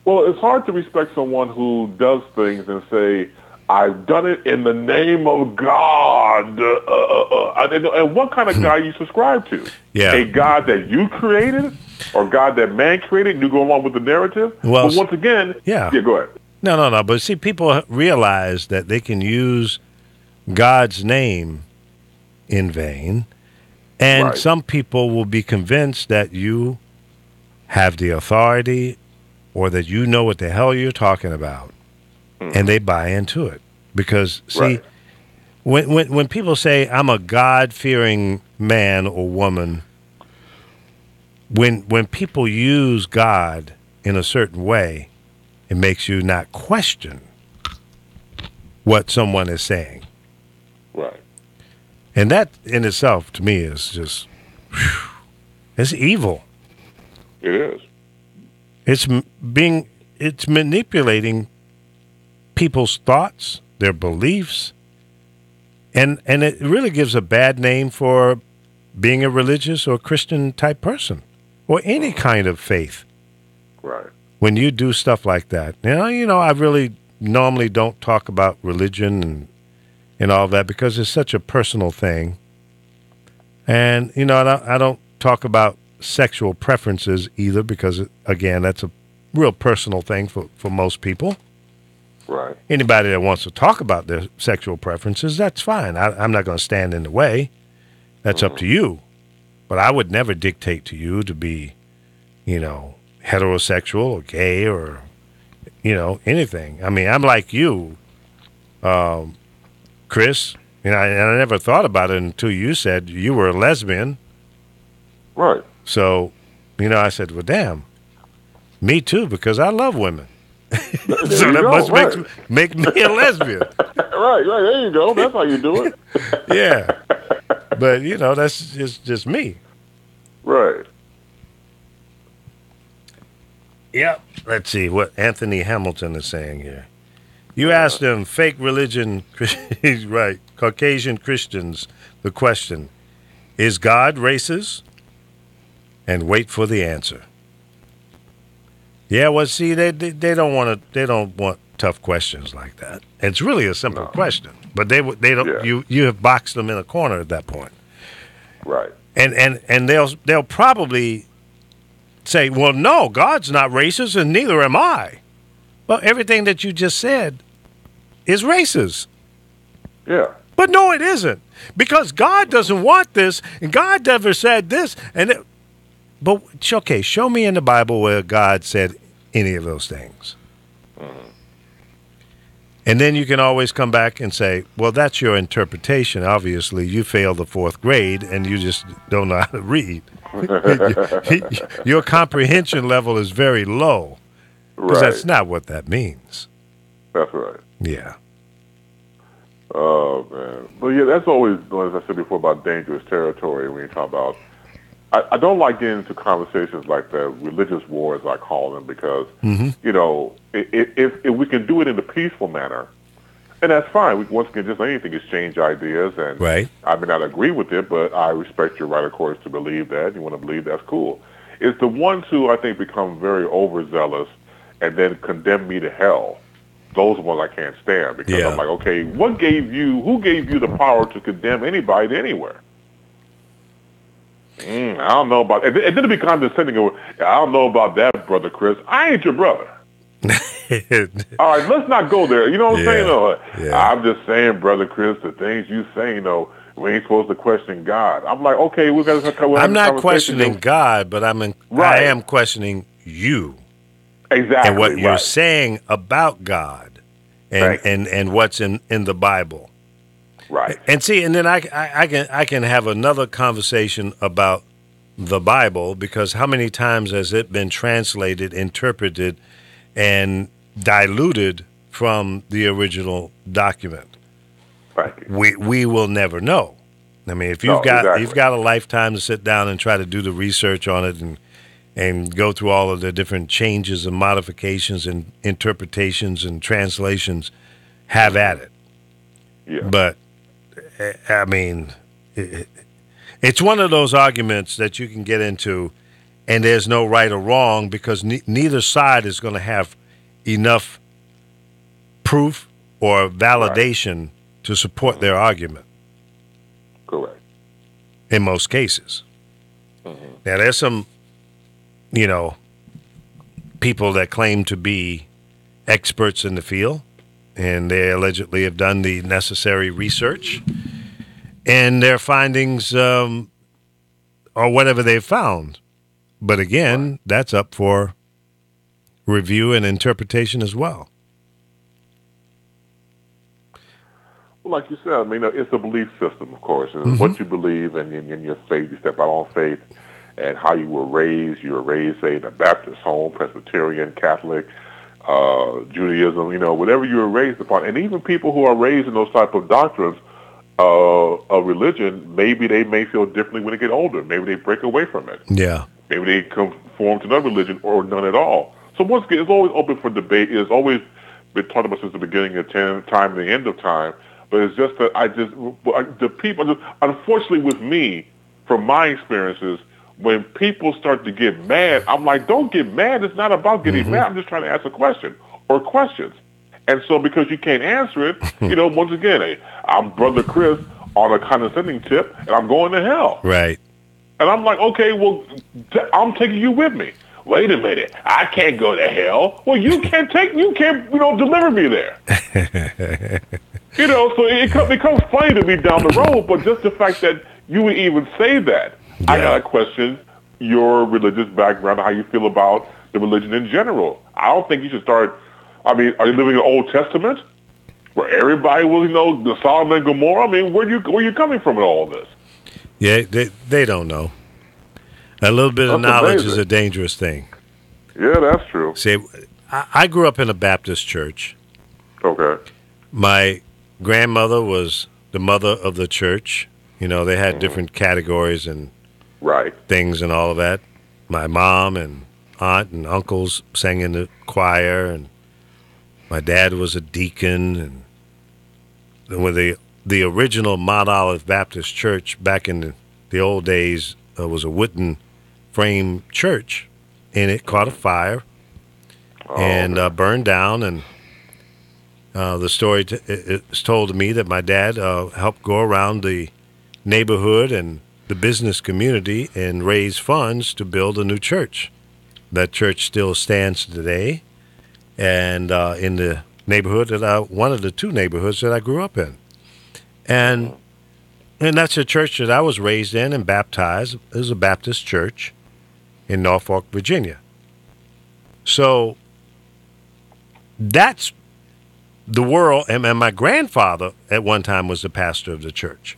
Well, it's hard to respect someone who does things and say, I've done it in the name of God. And what kind of God you subscribe to? Yeah. A God that you created or God that man created and you go along with the narrative? Well, but once again, yeah, go ahead. No. But see, people realize that they can use God's name in vain. And some people will be convinced that you have the authority or that you know what the hell you're talking about. And they buy into it. Because, see, when people say, I'm a God-fearing man or woman, when people use God in a certain way, it makes you not question what someone is saying. Right. And that in itself, to me, is just, it's evil. It is. It's manipulating people's thoughts, their beliefs, and it really gives a bad name for being a religious or Christian type person or any kind of faith. Right. When you do stuff like that, I really normally don't talk about religion and all that because it's such a personal thing. And, I don't talk about sexual preferences either because, again, that's a real personal thing for most people. Right. Anybody that wants to talk about their sexual preferences, that's fine. I'm not going to stand in the way. That's up to you. But I would never dictate to you to be, heterosexual or gay or, anything. I mean, I'm like you, Chris, and I never thought about it until you said you were a lesbian. Right. So, I said, well, damn, me too, because I love women. So that must make me a lesbian. Right, there you go. That's how you do it. Yeah. But, that's just me. Right. Yep. Let's see what Anthony Hamilton is saying here. You asked them, fake religion, he's right, Caucasian Christians, the question, is God racist? And wait for the answer. Yeah, well, see, they don't want tough questions like that. It's really a simple question, but they don't. Yeah. You have boxed them in a corner at that point. Right. And they'll probably say, well, no, God's not racist, and neither am I. Well, everything that you just said is racist. Yeah. But no, it isn't, because God doesn't want this, and God never said this, But, okay, show me in the Bible where God said any of those things. And then you can always come back and say, well, that's your interpretation. Obviously, you failed the 4th grade and you just don't know how to read. Your comprehension level is very low. Because that's not what that means. That's right. Yeah. Oh, man. But yeah, that's always, as I said before, about dangerous territory when you talk about. I don't like getting into conversations like the religious war, as I call them, because, you know, if we can do it in a peaceful manner, and that's fine. We can, once again, just like anything, exchange ideas, and Right. I may not agree with it, but I respect your right, of course, to believe that. You want to believe that's cool. It's the ones who I think become very overzealous and then condemn me to hell. Those are ones I can't stand because Yeah. I'm like, okay, who gave you the power to condemn anybody to anywhere? I don't know about, and then to be condescending, I don't know about that, Brother Chris. I ain't your brother. All right, let's not go there. You know what I'm saying? No, Yeah. I'm just saying, Brother Chris, the things you say, we ain't supposed to question God. I'm like, okay, we got to. I'm not questioning God, but I Right. am questioning you Exactly. and what you're right. saying about God and Thank you. and what's in the Bible. Right. And see, and then I can have another conversation about the Bible, because how many times has it been translated, interpreted, and diluted from the original document? Thank you. We will never know. I mean, if No, exactly. you've got a lifetime to sit down and try to do the research on it and go through all of the different changes and modifications and interpretations and translations, have at it. Yeah. But I mean, it's one of those arguments that you can get into, and there's no right or wrong, because neither side is going to have enough proof or validation to support their argument Correct. in most cases. Now, there's some, people that claim to be experts in the field, and they allegedly have done the necessary research, and their findings are whatever they've found. But again, that's up for review and interpretation as well. Well, like you said, I mean, it's a belief system, of course, and what you believe and in your faith. You step out on faith, and how you were raised. You were raised, say, in a Baptist home, Presbyterian, Catholic, Judaism. Whatever you were raised upon, and even people who are raised in those type of doctrines of religion, maybe they may feel differently when they get older. Maybe they break away from it. Yeah. Maybe they conform to another religion or none at all. So once again, it's always open for debate. It's always been talked about since the beginning of time and the end of time. But it's just that the people, unfortunately with me, from my experiences, when people start to get mad, I'm like, don't get mad. It's not about getting mad. I'm just trying to ask a question or questions. And so because you can't answer it, once again, I'm Brother Chris on a condescending tip, and I'm going to hell. Right. And I'm like, okay, well, I'm taking you with me. Wait a minute, I can't go to hell. Well, you can't deliver me there. So it becomes funny to me down the road, but just the fact that you would even say that, I got to question your religious background, how you feel about the religion in general. I don't think you should start, are you living in the Old Testament where everybody was, the Sodom and Gomorrah? I mean, where you coming from in all this? Yeah, they don't know. A little bit of That's knowledge amazing. is a dangerous thing. Yeah, that's true. See, I grew up in a Baptist church. Okay. My grandmother was the mother of the church. They had different categories and Right. things and all of that. My mom and aunt and uncles sang in the choir, and my dad was a deacon. And with the original Mount Olive Baptist Church back in the old days was a wooden frame church, and it caught a fire and burned down. And the story it's told to me that my dad helped go around the neighborhood and the business community and raise funds to build a new church. That church still stands today, and in the neighborhood one of the two neighborhoods that I grew up in, and that's a church that I was raised in and baptized. It was a Baptist church in Norfolk, Virginia. So that's the world, and my grandfather at one time was the pastor of the church.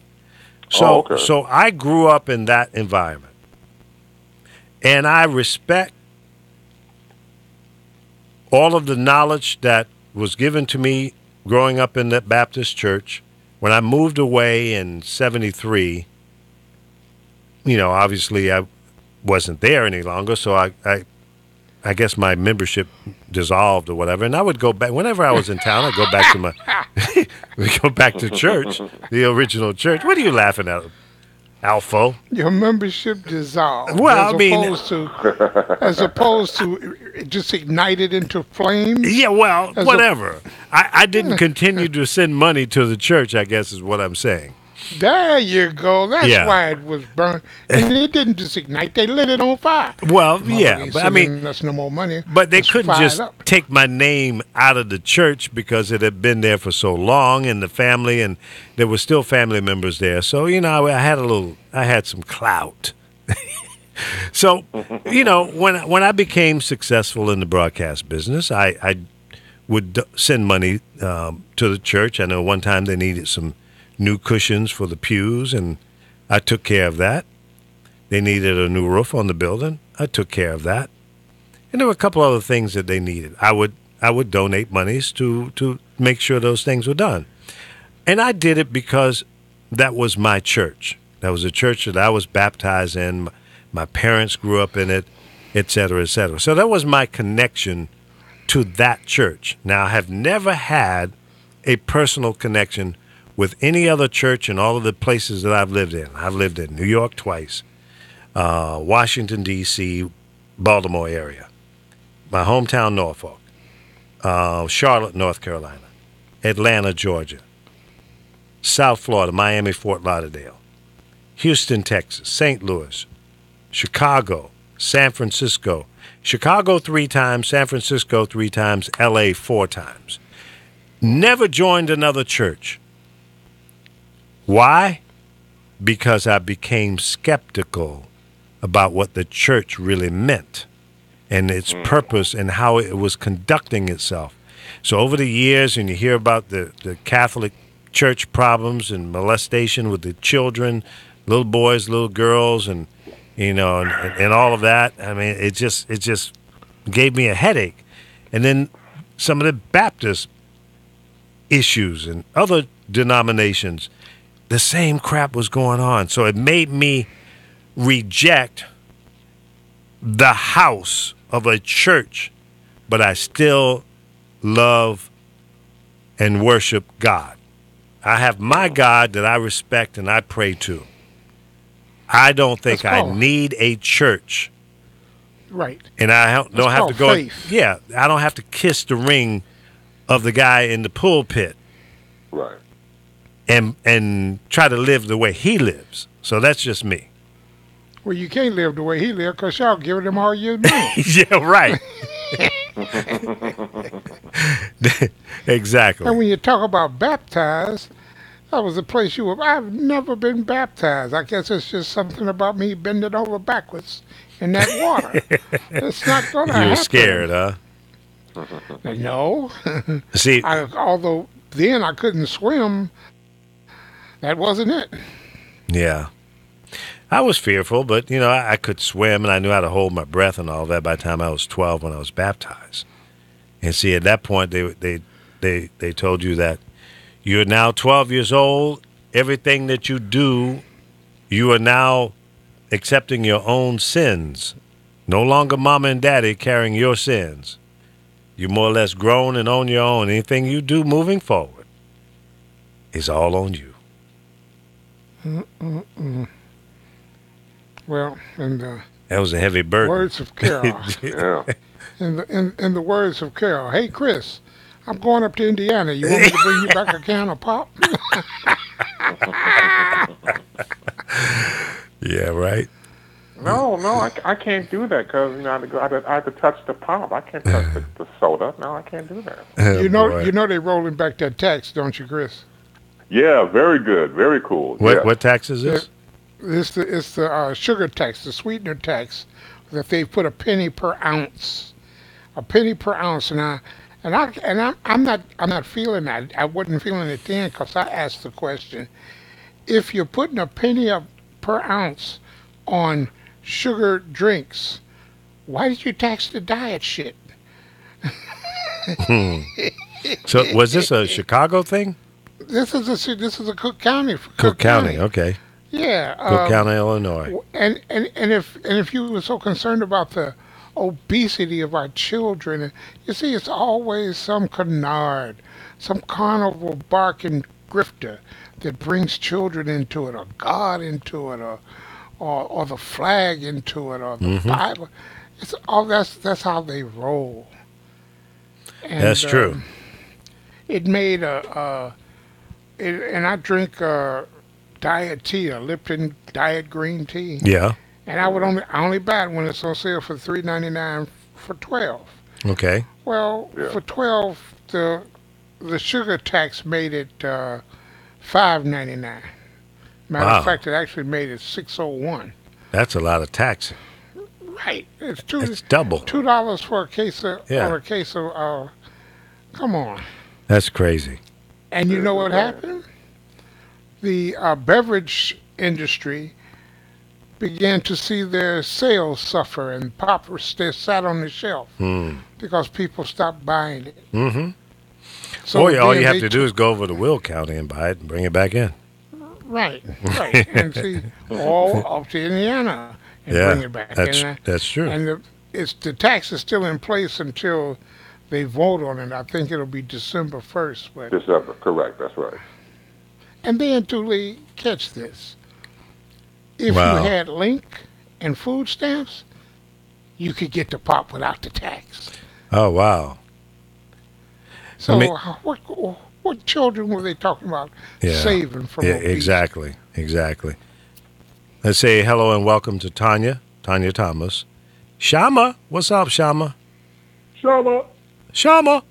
So I grew up in that environment, and I respect all of the knowledge that was given to me growing up in that Baptist church. When I moved away in 73, obviously I wasn't there any longer, so I guess my membership dissolved or whatever. And I would go back whenever I was in town. I'd go back to we go back to church, the original church. What are you laughing at, Alpha? Your membership dissolved. Well, as opposed to it just ignited into flames. Yeah, well, whatever. I didn't continue to send money to the church, I guess is what I'm saying. There you go. That's why it was burned. And it didn't just ignite. They lit it on fire. Well, yeah. But I mean, that's no more money. But they couldn't just take my name out of the church because it had been there for so long and the family, and there were still family members there. So, I had some clout. So, when I became successful in the broadcast business, I would send money to the church. I know one time they needed some new cushions for the pews, and I took care of that. They needed a new roof on the building. I took care of that. And there were a couple other things that they needed. I would donate monies to make sure those things were done. And I did it because that was my church. That was a church that I was baptized in. My parents grew up in it, et cetera, et cetera. So that was my connection to that church. Now, I have never had a personal connection with any other church in all of the places that I've lived in. I've lived in New York twice, Washington, D.C., Baltimore area, my hometown, Norfolk, Charlotte, North Carolina, Atlanta, Georgia, South Florida, Miami, Fort Lauderdale, Houston, Texas, St. Louis, Chicago, San Francisco. Chicago 3 times, San Francisco 3 times, L.A. 4 times. Never joined another church. Why? Because I became skeptical about what the church really meant and its purpose and how it was conducting itself. So over the years, and you hear about the Catholic Church problems and molestation with the children, little boys, little girls, and and all of that. I mean, it just gave me a headache. And then some of the Baptist issues and other denominations, the same crap was going on. So it made me reject the house of a church, but I still love and worship God. I have my God that I respect and I pray to. I don't think I need a church. Right. And I don't have to go. Faith. Yeah, I don't have to kiss the ring of the guy in the pulpit. Right. And try to live the way he lives. So that's just me. Well, you can't live the way he lived because y'all giving him all you know. Yeah, right. Exactly. And when you talk about baptized, that was a place you were. I've never been baptized. I guess it's just something about me bending over backwards in that water. It's not going to happen. You were scared, huh? No. See, although then I couldn't swim, that wasn't it. Yeah. I was fearful, but, I could swim and I knew how to hold my breath and all that by the time I was 12 when I was baptized. And see, at that point, they told you that you're now 12 years old. Everything that you do, you are now accepting your own sins. No longer mama and daddy carrying your sins. You're more or less grown and on your own. Anything you do moving forward is all on you. Well, and that was a heavy burden. Words of Carol. Yeah. In the words of Carol, hey Chris, I'm going up to Indiana. You want me to bring you back a can of pop? Yeah, right. No, I can't do that because I have to touch the pop. I can't touch the soda. No, I can't do that. You know they're rolling back that tax, don't you, Chris? Yeah, very good, very cool. What tax is this? It's the sugar tax, the sweetener tax, that they put a penny per ounce, and I'm not feeling that. I wasn't feeling it then because I asked the question: if you're putting a penny per ounce on sugar drinks, why did you tax the diet shit? So was this a Chicago thing? This is a Cook County. Cook County, okay. Yeah. Cook County, Illinois. And if you were so concerned about the obesity of our children, you see, it's always some canard, some carnival barking grifter that brings children into it, or God into it, or the flag into it, or the Bible. It's all that's how they roll. And, That's true. It made and I drink diet tea, a Lipton diet green tea. Yeah. And I only buy it when it's on sale for $3.99 for 12. Okay. Well, for 12, the sugar tax made it $5.99. Matter Wow. of fact, it actually made it $6.01. That's a lot of tax. Right. It's double. $2 for a case of Yeah. or a case of. Come on. That's crazy. And you know what happened? The beverage industry began to see their sales suffer, and poppers sat on the shelf because people stopped buying it. Mm-hmm. So All then you have they to do is go over to Will County and buy it and bring it back in. Right. And see, all up to Indiana and bring it back. That's true. And the tax is still in place until they vote on it. I think it'll be December 1st. But December, correct. That's right. And then, Dooley, catch this. If Wow. you had Link and food stamps, you could get the pop without the tax. Oh, wow. So I mean- what children were they talking about saving from obesity? Exactly. Let's say hello and welcome to Tanya Thomas. Shama, what's up, Shama? Shama.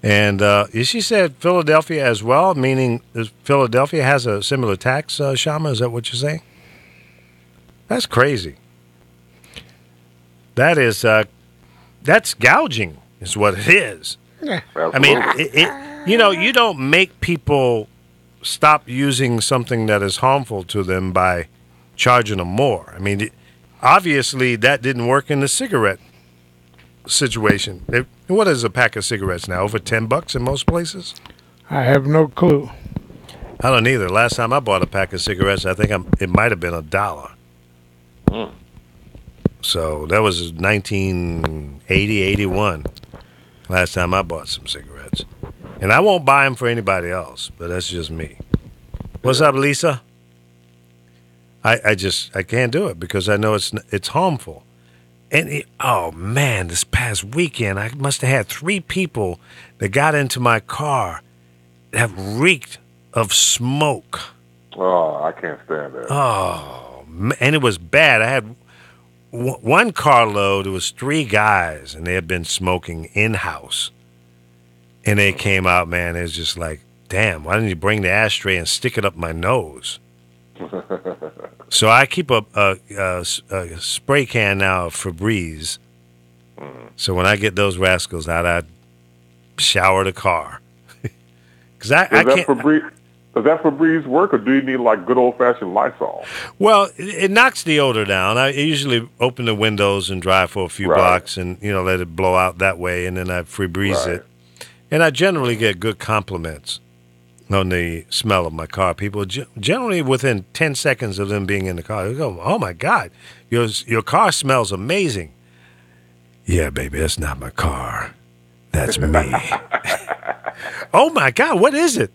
And she said Philadelphia as well, meaning Philadelphia has a similar tax, Shama? Is that what you're saying? That's crazy. That is, that's gouging is what it is. Yeah. I mean, you don't make people stop using something that is harmful to them by charging them more. I mean, obviously that didn't work in the cigarette situation. What is a pack of cigarettes now? Over $10 in most places? I have no clue. I don't either. Last time I bought a pack of cigarettes, I think it might have been $1. So that was 1980, 81. Last time I bought some cigarettes. And I won't buy them for anybody else, but that's just me. What's up, Lisa? I can't do it because I know it's harmful. And oh man, this past weekend I must have had 3 people that got into my car that reeked of smoke. Oh, I can't stand that. Oh, and it was bad. I had one carload. It was 3 guys, and they had been smoking in-house. And they came out, man. It was just like, damn, why didn't you bring the ashtray and stick it up my nose? So I keep a spray can now of Febreze. So when I get those rascals out, I shower the car. Because I can't. Does that Febreze work, or do you need like good old-fashioned Lysol? Well, it knocks the odor down. I usually open the windows and drive for a few blocks and, let it blow out that way, and then I Febreze it. And I generally get good compliments on the smell of my car. People generally within 10 seconds of them being in the car, they go, "Oh my God, your car smells amazing." Yeah, baby, that's not my car. That's me. Oh my God, what is it?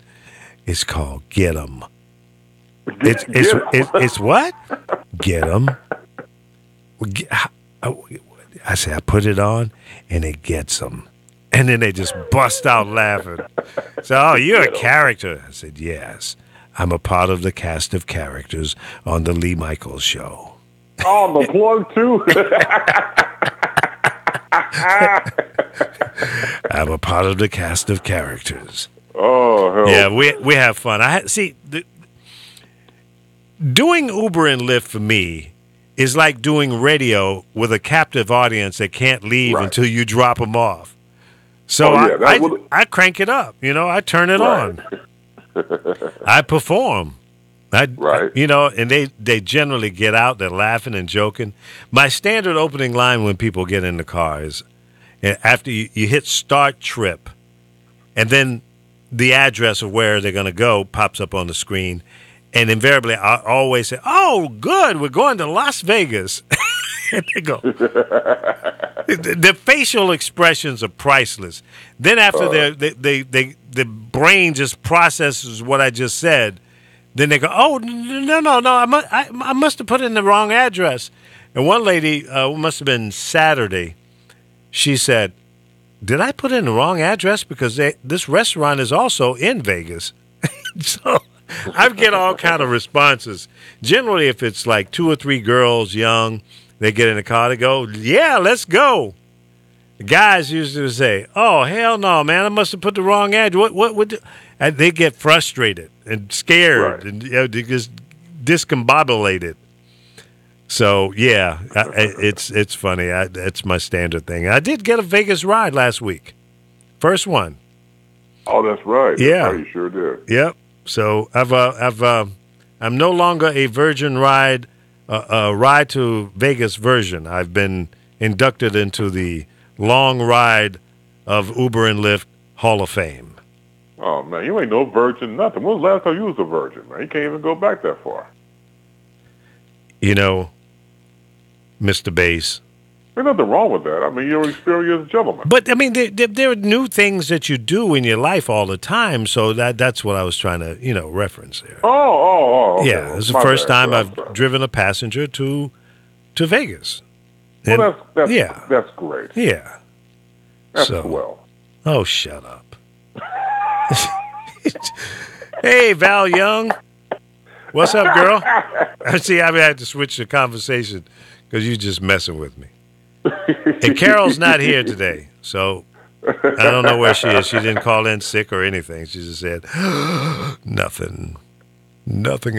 It's called Get 'em. It's what? Get 'em. I say I put it on and it gets them. And then they just bust out laughing. So, oh, you're a character. I said, yes. I'm a part of the cast of characters on the Lee Michaels Show. Oh, the plug, too? I'm a part of the cast of characters. Oh, hell. Yeah, we have fun. Doing Uber and Lyft for me is like doing radio with a captive audience that can't leave until you drop them off. So I crank it up, I turn it on. I perform. And they generally get out, they're laughing and joking. My standard opening line when people get in the car is, And after you hit start trip, and then the address of where they're going to go pops up on the screen. And invariably, I always say, "Oh, good, we're going to Las Vegas." And they go. The facial expressions are priceless. Then after the brain just processes what I just said, then they go, "Oh, no, I must have put in the wrong address." And one lady, it must have been Saturday, she said, "Did I put in the wrong address? Because this restaurant is also in Vegas." So I get all kind of responses. Generally, if it's like 2 or 3 girls, young, they get in the car, they go, "Yeah, let's go." The guys usually say, "Oh, hell no, man, I must have put the wrong address." And they get frustrated and scared and they just discombobulated. So, yeah, it's funny. It's my standard thing. I did get a Vegas ride last week. First one. Oh, that's right. Yeah. You sure did. Yep. So I'm no longer a Virgin Ride to Vegas version. I've been inducted into the long ride of Uber and Lyft Hall of Fame. Oh, man, you ain't no virgin nothing. When was the last time you was a virgin, man? You can't even go back that far. You know, Mr. Bass. There's nothing wrong with that. I mean, you're an experienced gentleman. But, I mean, there are new things that you do in your life all the time, so that's what I was trying to, reference there. Oh. Okay. Yeah, it's the first time I've driven a passenger to Vegas. And, Well, that's great. Yeah. That's So- swell. Oh, shut up. Hey, Val Young. What's up, girl? See, I had to switch the conversation because you're just messing with me. And Carol's not here today, so I don't know where she is. She didn't call in sick or anything. She just said, nothing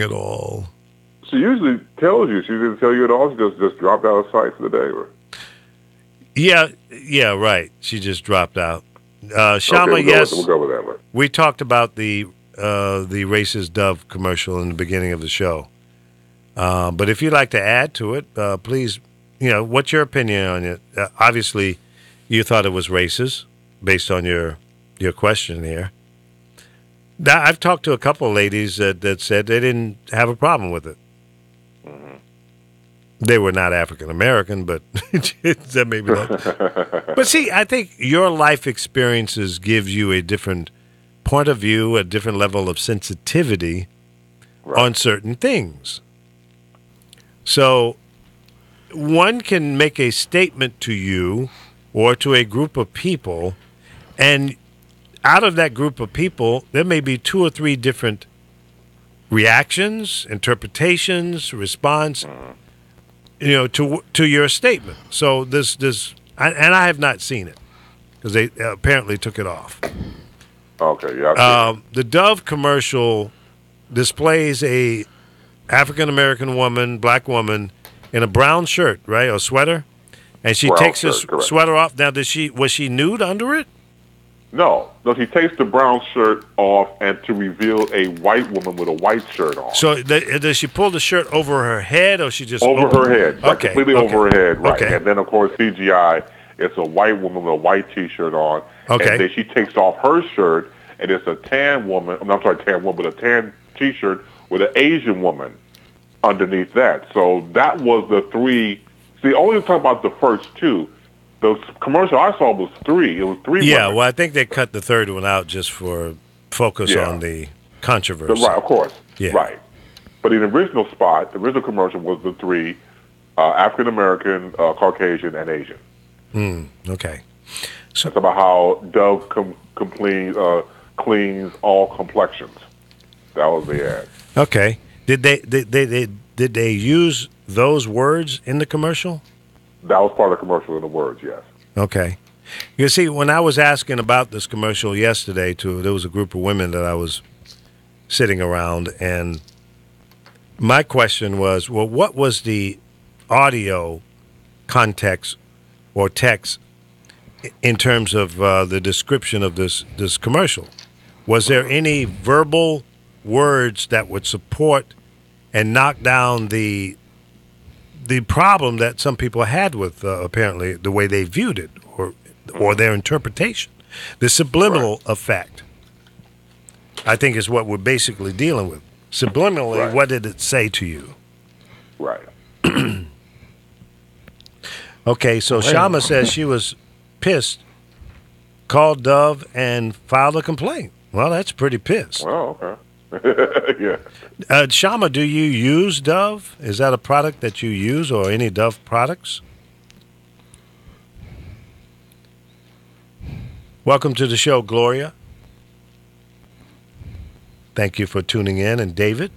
at all. She usually tells you. She didn't tell you at all. She just dropped out of sight for the day. Or... Yeah, right. She just dropped out. Shama, okay, yes. We'll go with that one. We talked about the racist Dove commercial in the beginning of the show. But if you'd like to add to it, please, what's your opinion on it? Obviously, you thought it was racist based on your question here. Now, I've talked to a couple of ladies that said they didn't have a problem with it. Mm-hmm. They were not African American, but that maybe not. But see, I think your life experiences give you a different point of view, a different level of sensitivity on certain things. So one can make a statement to you or to a group of people, and out of that group of people, there may be 2 or 3 different reactions, interpretations, response, to your statement. So this, and I have not seen it because they apparently took it off. Okay, yeah. The Dove commercial displays a African American woman, black woman, in a brown shirt, right, or sweater, and she Brown takes her shirt, correct. sweater off. Now, was she nude under it? No, she takes the brown shirt off and to reveal a white woman with a white shirt on. So does she pull the shirt over her head, or she just Over her head, like Okay, completely okay. over her head, right? Okay. And then, of course, CGI, it's a white woman with a white T-shirt on. Okay. And then she takes off her shirt, and it's a tan woman. I'm sorry, tan woman, but a tan T-shirt with an Asian woman underneath that. So that was the 3. See, only talking about the first 2. The commercial I saw was 3. It was 3 Yeah, women. well, I think they cut the third one out just for focus Yeah. on the controversy. Right, of course. Yeah. Right. But in the original spot, the original commercial was the 3, African American, Caucasian, and Asian. Okay. It's about how Dove cleans all complexions. That was the ad. Okay. Did they use those words in the commercial? That was part of the commercial in the words, yes. Okay. You see, when I was asking about this commercial yesterday, there was a group of women that I was sitting around, and my question was, well, what was the audio context or text in terms of the description of this commercial? Was there any verbal words that would support and knock down the problem that some people had with apparently the way they viewed it, or or their interpretation. The subliminal effect, I think, is what we're basically dealing with. Subliminally, what did it say to you? Right. Okay, so Shama says she was pissed, called Dove, and filed a complaint. Well, that's pretty pissed. Oh, okay. Yeah. Shama, do you use Dove? Is that a product that you use, or any Dove products? Welcome to the show, Gloria. Thank you for tuning in. And David?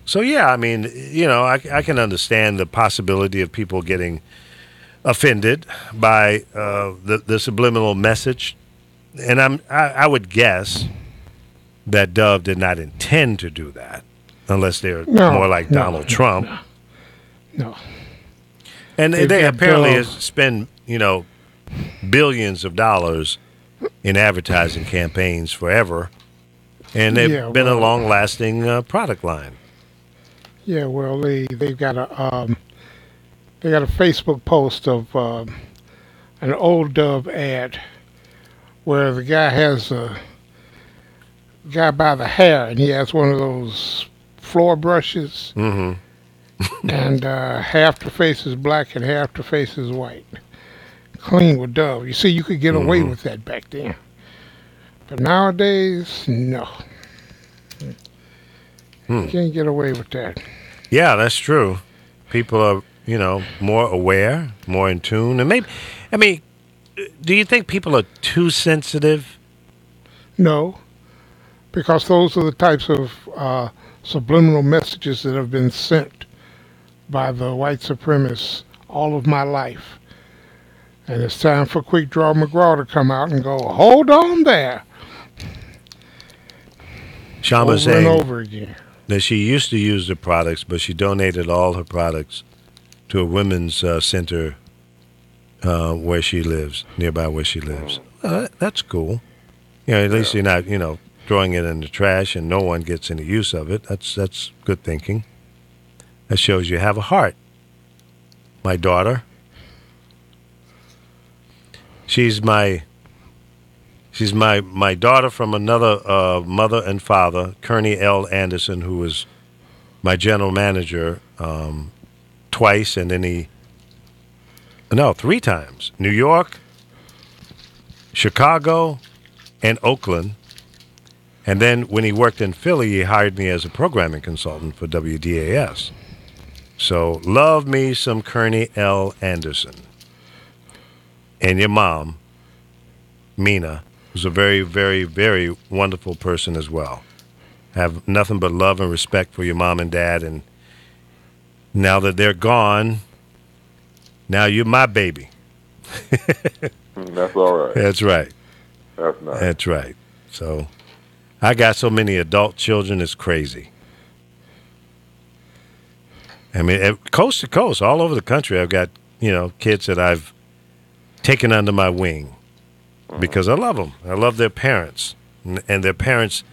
So, yeah, I mean, you know, I can understand the possibility of people getting offended by the subliminal message. And I would guess that Dove did not intend to do that, unless they're more like Donald Trump. No. And they apparently spend, you know, billions of dollars in advertising campaigns forever, and they've been a long-lasting product line. Yeah, well, they've got a Facebook post of an old Dove ad where the guy has a guy by the hair, and he has one of those floor brushes, and half the face is black and half the face is white. Clean with Dove. You see, you could get away with that back then, but nowadays, no. You can't get away with that. Yeah, that's true. People are, you know, more aware, more in tune. And maybe, I mean, do you think people are too sensitive? No, because those are the types of subliminal messages that have been sent by the white supremacists all of my life. And it's time for Quick Draw McGraw to come out and go, hold on there. Shama's over saying and over again. That she used to use the products, but she donated all her products to a women's center where she lives, nearby where she lives. That's cool. You know, at least you're not, you know, throwing it in the trash and no one gets any use of it. That's good thinking. That shows you have a heart. My daughter, she's my daughter from another mother and father, Kearney L. Anderson, who was my general manager twice, and then three times. New York, Chicago, and Oakland. And then when he worked in Philly, he hired me as a programming consultant for WDAS. So love me some Kearney L. Anderson. And your mom, Mina, who's a very, very, very wonderful person as well. Have nothing but love and respect for your mom and dad. And now that they're gone, now you're my baby. That's all right. That's right. That's nice. That's right. So I got so many adult children, it's crazy. I mean, coast to coast, all over the country, I've got, you know, kids that I've taken under my wing because I love them. I love their parents. And their parents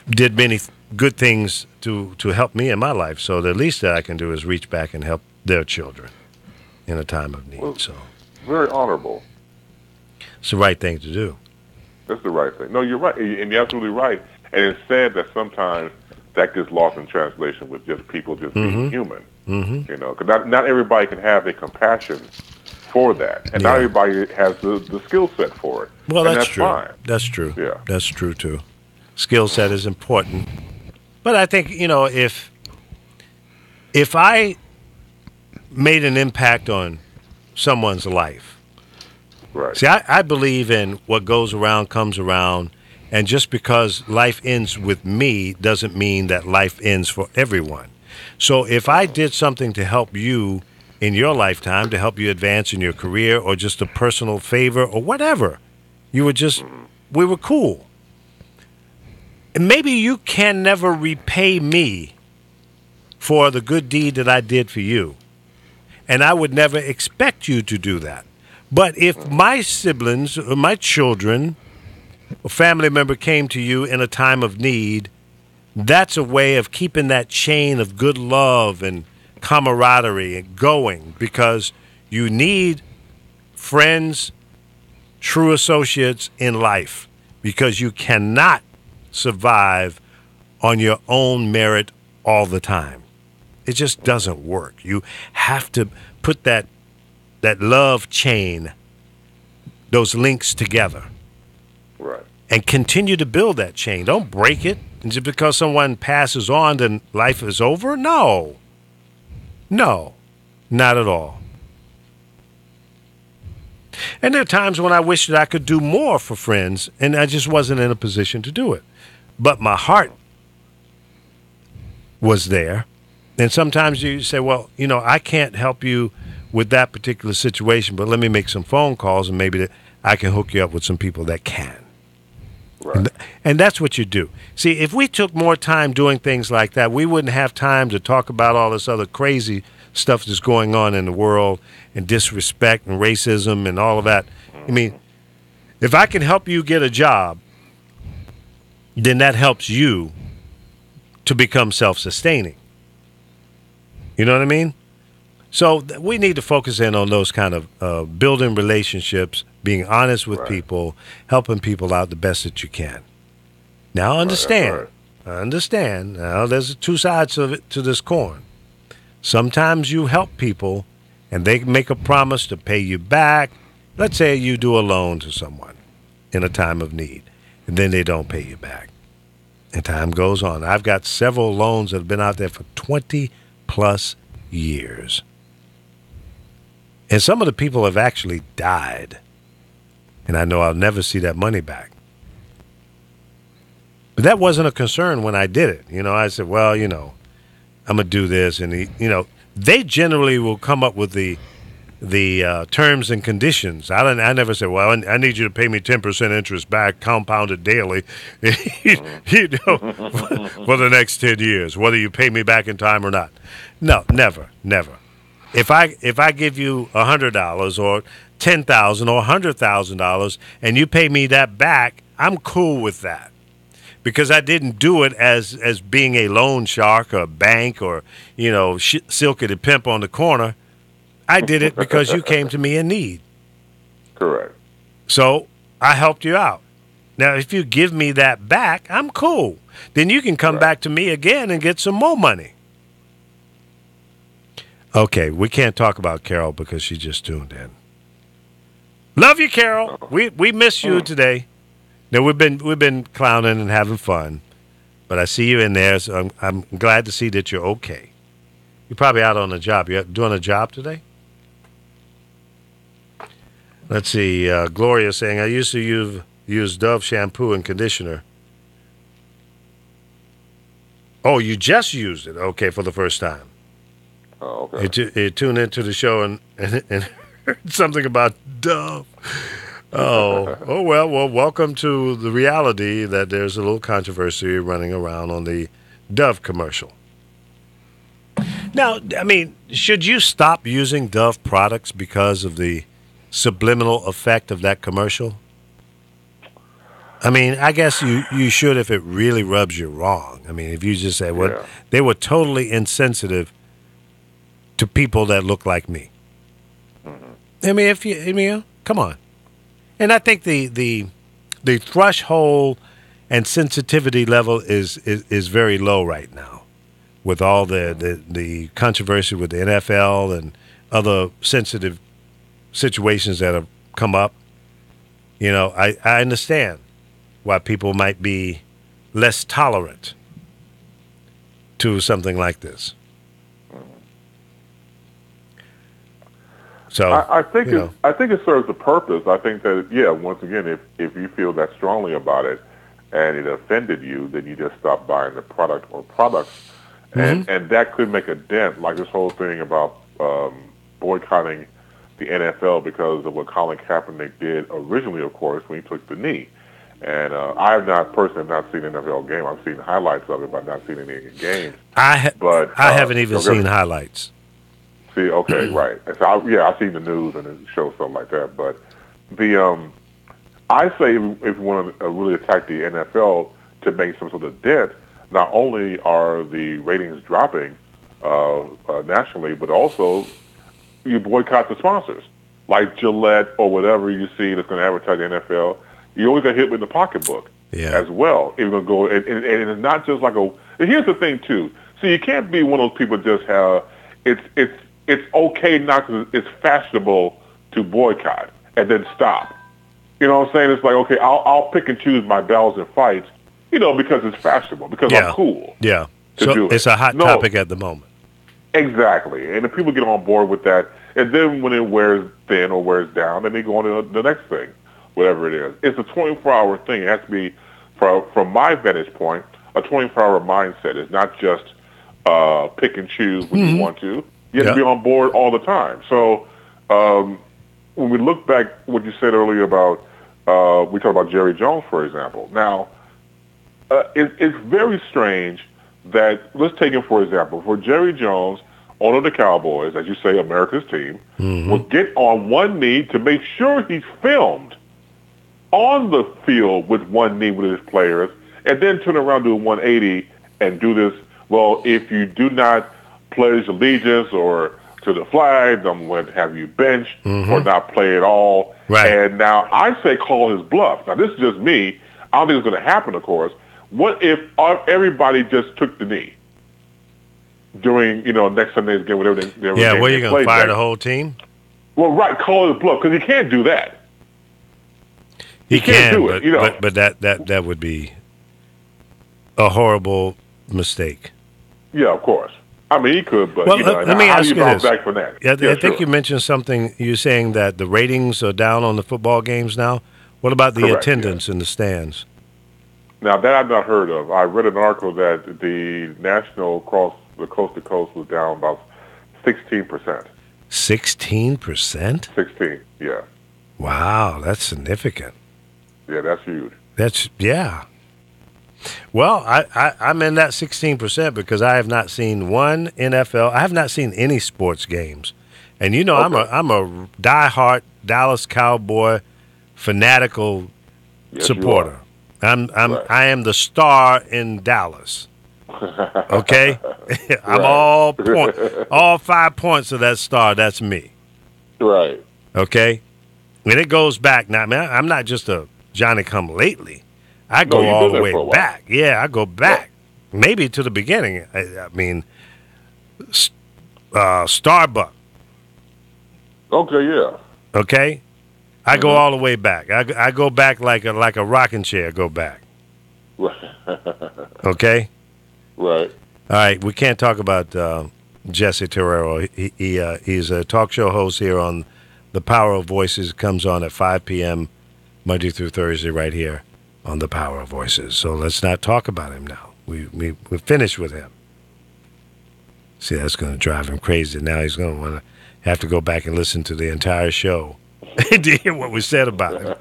did many good things to help me in my life. So the least that I can do is reach back and help their children in a time of need. Well, so very honorable. It's the right thing to do. That's the right thing. No, you're right. And you're absolutely right. And it's sad that sometimes that gets lost in translation with just people just being human. You know, because not everybody can have the compassion for that. And not everybody has the skill set for it. Well, and that's true. Fine. That's true. Yeah. That's true, too. Skill set is important. But I think, you know, if I made an impact on someone's life, right. See, I believe in what goes around comes around, and just because life ends with me doesn't mean that life ends for everyone. So if I did something to help you in your lifetime, to help you advance in your career, or just a personal favor or whatever, we were cool. And maybe you can never repay me for the good deed that I did for you. And I would never expect you to do that. But if my siblings or my children or family member came to you in a time of need, that's a way of keeping that chain of good love and camaraderie going, because you need friends, true associates in life, because you cannot survive on your own merit all the time. It just doesn't work. You have to put that love chain, those links together. Right. And continue to build that chain. Don't break it. And just because someone passes on, then life is over? No. No, not at all. And there are times when I wish that I could do more for friends, and I just wasn't in a position to do it. But my heart was there. And sometimes you say, well, I can't help you with that particular situation, but let me make some phone calls, and maybe I can hook you up with some people that can. Right. And that's what you do. See, if we took more time doing things like that, we wouldn't have time to talk about all this other crazy stuff that's going on in the world, and disrespect and racism and all of that. I mean, if I can help you get a job, then that helps you to become self-sustaining. You know what I mean? So we need to focus in on those kind of building relationships, being honest with people, helping people out the best that you can. Now understand, now there's two sides of it to this coin. Sometimes you help people and they make a promise to pay you back. Let's say you do a loan to someone in a time of need, and then they don't pay you back. And time goes on. I've got several loans that have been out there for 20 plus years. And some of the people have actually died. And I know I'll never see that money back. But that wasn't a concern when I did it. I said, well, I'm going to do this. And, they generally will come up with the terms and conditions. I never said, well, I need you to pay me 10% interest back, compounded daily, for the next 10 years, whether you pay me back in time or not. No, never. If I give you $100 or $10,000 or $100,000 and you pay me that back, I'm cool with that. Because I didn't do it as being a loan shark or a bank or, Silky the pimp on the corner. I did it because you came to me in need. Correct. So I helped you out. Now, if you give me that back, I'm cool. Then you can come back to me again and get some more money. Okay, we can't talk about Carol because she just tuned in. Love you, Carol. We miss you today. Now we've been clowning and having fun, but I see you in there, so I'm glad to see that you're okay. You're probably out on a job. You're doing a job today? Let's see. Gloria saying, I used to use Dove shampoo and conditioner. Oh, you just used it. Okay, for the first time. Oh, okay. You tuned into the show and heard something about Dove. Oh, well, welcome to the reality that there's a little controversy running around on the Dove commercial. Now, I mean, should you stop using Dove products because of the subliminal effect of that commercial? I mean, I guess you should if it really rubs you wrong. I mean, if you just say, well, they were totally insensitive to people that look like me. I mean, come on. And I think the threshold and sensitivity level is very low right now, with all the controversy with the NFL and other sensitive situations that have come up. I understand why people might be less tolerant to something like this. So I think it serves a purpose. I think that once again, if you feel that strongly about it and it offended you, then you just stop buying the product or products, and that could make a dent. Like this whole thing about boycotting the NFL because of what Colin Kaepernick did originally, of course, when he took the knee. And I have not personally not seen an NFL game. I've seen highlights of it, but I've not seen any games. I haven't even seen highlights. See, okay, right. So I've seen the news and it shows something like that. But I say if you want to really attack the NFL to make some sort of dent, not only are the ratings dropping nationally, but also you boycott the sponsors, like Gillette or whatever you see that's going to advertise the NFL. You always get hit with the pocketbook as well. If you're going to go, and it's not just like a. And here's the thing too. So you can't be one of those people just have. It's okay not because it's fashionable to boycott and then stop. You know what I'm saying? It's like, okay, I'll pick and choose my battles and fights, because it's fashionable, because I'm cool. Yeah. To do it's a hot topic at the moment. Exactly. And if people get on board with that, and then when it wears thin or wears down, then they go on to the next thing, whatever it is. It's a 24-hour thing. It has to be, from my vantage point, a 24-hour mindset. It's not just pick and choose when you want to. You have to be on board all the time. So when we look back, what you said earlier about, we talked about Jerry Jones, for example. Now, it's very strange that, let's take him for example, for Jerry Jones, owner of the Cowboys, as you say, America's team, will get on one knee to make sure he's filmed on the field with one knee with his players, and then turn around, do a 180 and do this. Well, if you do not pledge allegiance or to the flag, I'm going to have you benched or not play at all. Right. And now I say call his bluff. Now, this is just me. I don't think it's going to happen, of course. What if everybody just took the knee during, next Sunday's game, whatever they were where you going to fire the whole team? Well, right, call his bluff, because he can't do that. He can't do but, it, but that would be a horrible mistake. Yeah, of course. I mean, he could, but let me ask you this. Back from that? Yeah, I think you mentioned something. You're saying that the ratings are down on the football games now. What about the attendance in the stands? Now, that I've not heard of. I read an article that the national the coast to coast was down about 16%. 16%? 16, yeah. Wow, that's significant. Yeah, that's huge. Well, I'm in that 16% because I have not seen one NFL. I have not seen any sports games, and I'm a diehard Dallas Cowboy fanatical supporter. I am the star in Dallas. Okay, I'm all 5 points of that star. That's me. Right. Okay, and it goes back now. Man, I'm not just a Johnny come lately. I go all the way back. Yeah, I go back. Yeah. Maybe to the beginning. I mean, Starbuck. Okay, yeah. Okay? I go all the way back. I go back like a rocking chair, go back. Okay? Right. All right, we can't talk about Jesse Terrero. He's a talk show host here on The Power of Voices. Comes on at 5 p.m. Monday through Thursday right here on The Power of Voices. So let's not talk about him now. We're finished with him. See, that's going to drive him crazy. Now he's going to want to have to go back and listen to the entire show to hear what we said about him.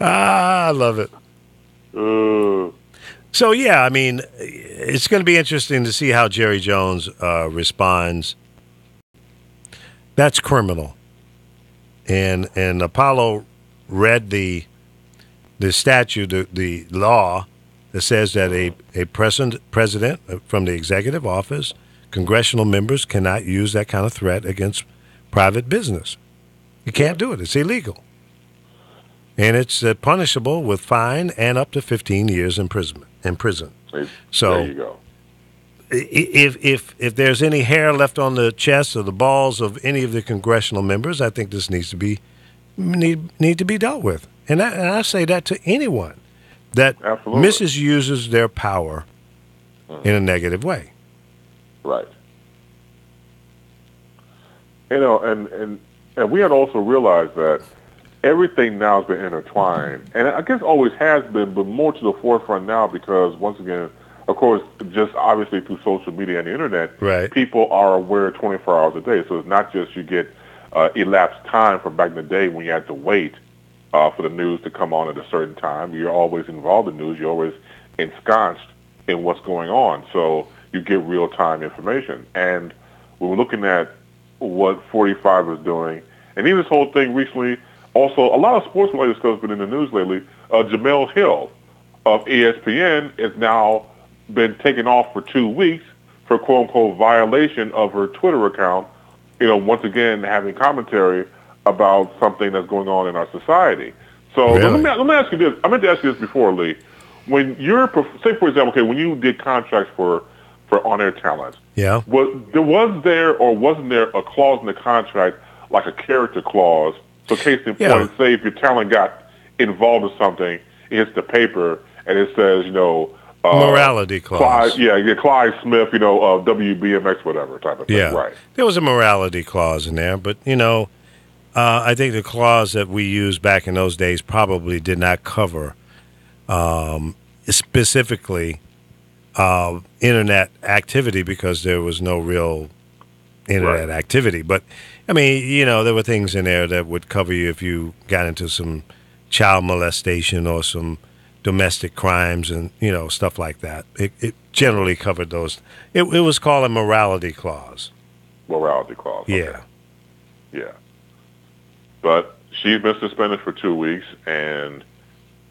I love it. So, yeah, I mean, it's going to be interesting to see how Jerry Jones responds. That's criminal. And Apollo read the statute, the law that says that a president from the executive office, congressional members cannot use that kind of threat against private business. You can't do it. It's illegal. And it's punishable with fine and up to 15 years in prison. So there you go. If there's any hair left on the chest or the balls of any of the congressional members, I think this needs to be dealt with. And I say that to anyone that misuses their power in a negative way. Right. And we had to also realized that everything now has been intertwined. And I guess always has been, but more to the forefront now because, once again, of course, just obviously through social media and the internet, people are aware 24 hours a day. So it's not just you get elapsed time from back in the day when you had to wait for the news to come on at a certain time. You're always involved in news. You're always ensconced in what's going on. So you get real-time information. And we were looking at what 45 is doing. And even this whole thing recently, also a lot of sports-related stuff has been in the news lately. Jamel Hill of ESPN is now been taken off for 2 weeks for quote-unquote violation of her Twitter account, once again having commentary about something that's going on in our society. So Really? let me ask you this. I meant to ask you this before, Lee. When you're, say for example, when you did contracts for on-air talent, Yeah. was there or wasn't there a clause in the contract, like a character clause? So case in Yeah. point, say if your talent got involved in something, it hits the paper and it says, Morality clause. Clyde Smith, WBMX, whatever type of thing. Yeah. Right. There was a morality clause in there, but, I think the clause that we used back in those days probably did not cover specifically internet activity because there was no real internet activity. But, there were things in there that would cover you if you got into some child molestation or some domestic crimes and, stuff like that. It generally covered those. It was called a morality clause. Morality clause. Okay. Yeah. Yeah. But she's been suspended for 2 weeks, and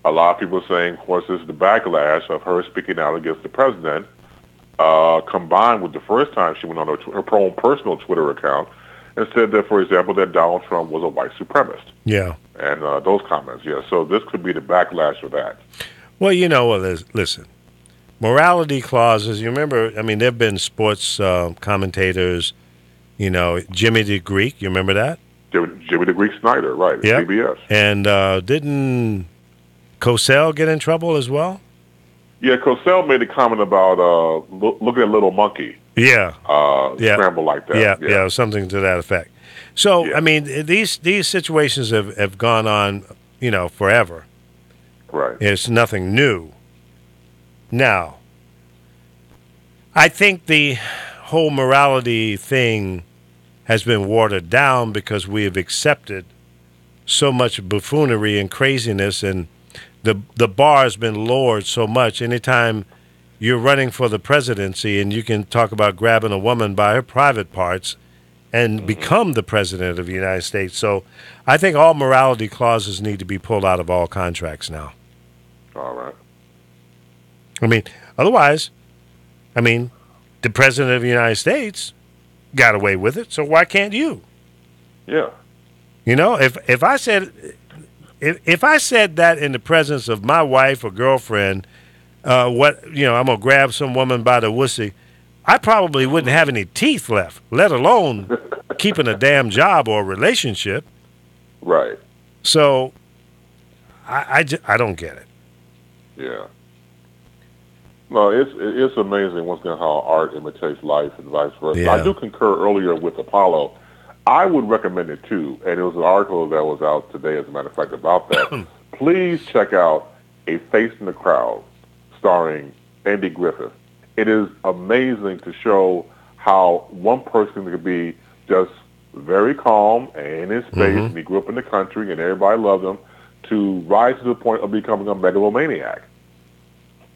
a lot of people are saying, of course, this is the backlash of her speaking out against the president, combined with the first time she went on her own personal Twitter account and said that, for example, that Donald Trump was a white supremacist. Yeah. And those comments, yeah. So this could be the backlash for that. Well, listen, morality clauses, you remember, there have been sports commentators, Jimmy the Greek, you remember that? Jimmy the Greek Snyder, right, at Yep. CBS. And didn't Cosell get in trouble as well? Yeah, Cosell made a comment about looking at Little Monkey. Yeah. Scramble like that. Yeah, something to that effect. So, Yeah. these situations have gone on, forever. Right. It's nothing new. Now, I think the whole morality thing has been watered down because we have accepted so much buffoonery and craziness, and the bar has been lowered so much. Anytime you're running for the presidency and you can talk about grabbing a woman by her private parts and become the president of the United States. So I think all morality clauses need to be pulled out of all contracts now. All right. Otherwise, the president of the United States got away with it, so why can't you? Yeah. If I said that in the presence of my wife or girlfriend, I'm gonna grab some woman by the wussy, I probably wouldn't have any teeth left, let alone keeping a damn job or a relationship. Right. So I don't get it. Yeah. No, it's amazing once again how art imitates life and vice versa. Yeah. I do concur earlier with Apollo. I would recommend it too, and it was an article that was out today, as a matter of fact, about that. Please check out A Face in the Crowd, starring Andy Griffith. It is amazing to show how one person could be just very calm and in his space, and he grew up in the country, and everybody loved him, to rise to the point of becoming a megalomaniac.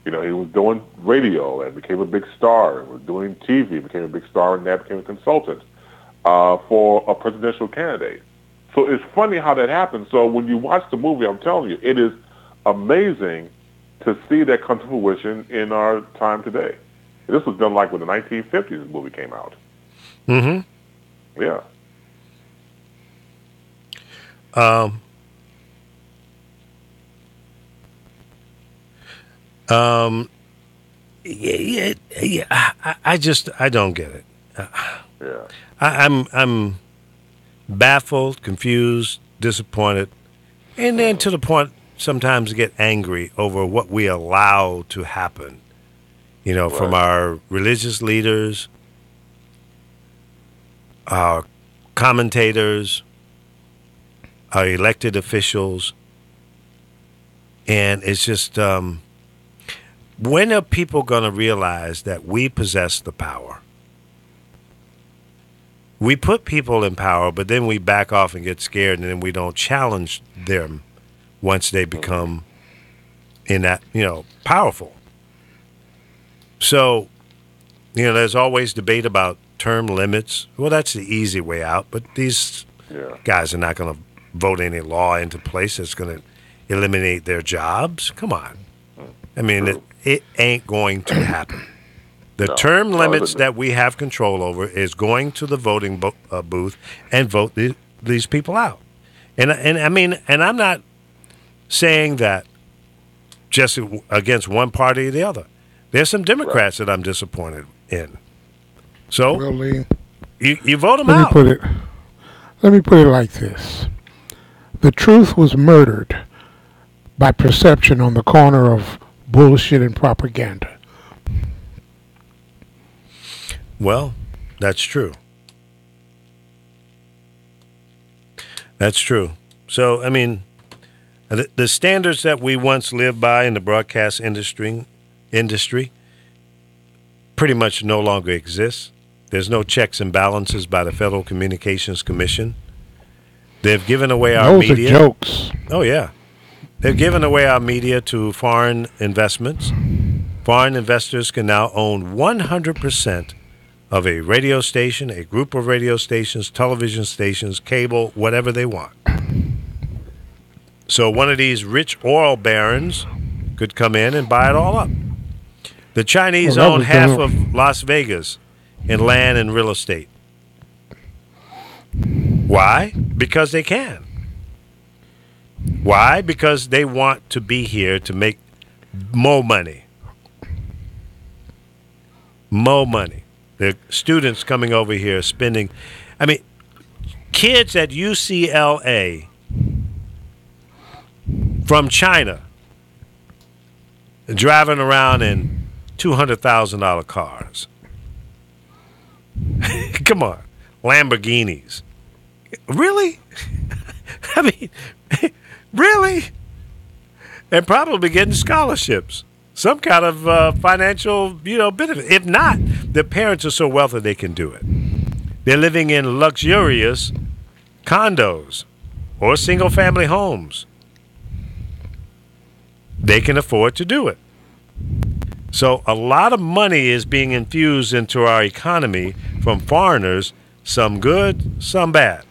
He was doing radio and became a big star, and was doing TV, became a big star, and that became a consultant for a presidential candidate. So it's funny how that happened. So when you watch the movie, I'm telling you, it is amazing to see that come to fruition in our time today. This was done like when the 1950s the movie came out. Mm-hmm. Yeah. I don't get it. Yeah. I'm baffled, confused, disappointed, and then to the point sometimes get angry over what we allow to happen. From our religious leaders, our commentators, our elected officials, and it's just when are people going to realize that we possess the power? We put people in power, but then we back off and get scared, and then we don't challenge them once they become powerful. So, there's always debate about term limits. Well, that's the easy way out, but these guys are not going to vote any law into place that's going to eliminate their jobs. Come on. it ain't going to happen. The No, term no, limits it- that we have control over is going to the voting booth and vote these people out. And I mean, and I'm not saying that just against one party or the other. There's some Democrats that I'm disappointed in. So Will Lee, you vote them let out. me put it like this. The truth was murdered by perception on the corner of bullshit and propaganda. Well, that's true. That's true. So, I mean, the standards that we once lived by in the broadcast industry pretty much no longer exist. There's no checks and balances by the Federal Communications Commission. They've given away our Those media. are jokes. Oh, yeah. They've given away our media to foreign investments. Foreign investors can now own 100% of a radio station, a group of radio stations, television stations, cable, whatever they want. So one of these rich oil barons could come in and buy it all up. The Chinese Well, that own was half done- of Las Vegas in land and real estate. Why? Because they can. Why? Because they want to be here to make more money. More money. The students coming over here spending, I mean, kids at UCLA from China driving around in $200,000 cars. Come on. Lamborghinis. Really? I mean, really? And probably getting scholarships. Some kind of financial, benefit. If not, the parents are so wealthy they can do it. They're living in luxurious condos or single-family homes. They can afford to do it. So a lot of money is being infused into our economy from foreigners, some good, some bad.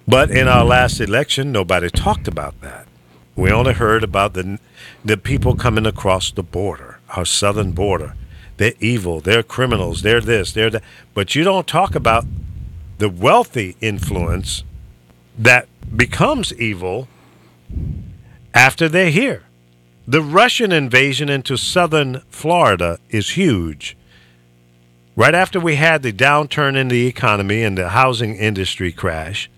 But in our last election, nobody talked about that. We only heard about the people coming across the border, our southern border. They're evil, they're criminals, they're this, they're that. But you don't talk about the wealthy influence that becomes evil after they're here. The Russian invasion into southern Florida is huge. Right after we had the downturn in the economy and the housing industry crash,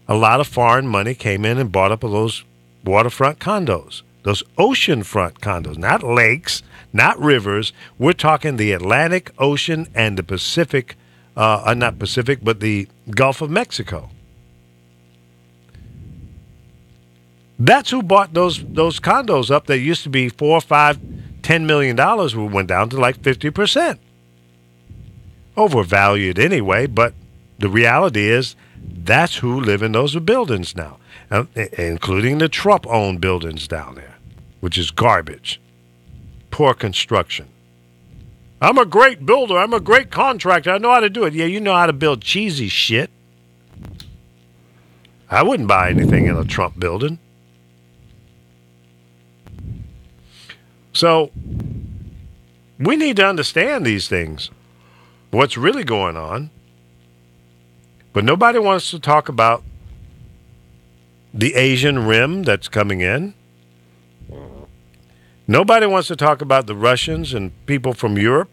a lot of foreign money came in and bought up those waterfront condos, those oceanfront condos, not lakes, not rivers. We're talking the Atlantic Ocean and the Pacific, not Pacific, but the Gulf of Mexico. That's who bought those condos up that used to be $4, $5, $10 million. We went down to like 50%. Overvalued anyway, but the reality is that's who live in those buildings now, including the Trump-owned buildings down there, which is garbage. Poor construction. I'm a great builder. I'm a great contractor. I know how to do it. Yeah, you know how to build cheesy shit. I wouldn't buy anything in a Trump building. So we need to understand these things, what's really going on. But nobody wants to talk about the Asian Rim that's coming in. Nobody wants to talk about the Russians and people from Europe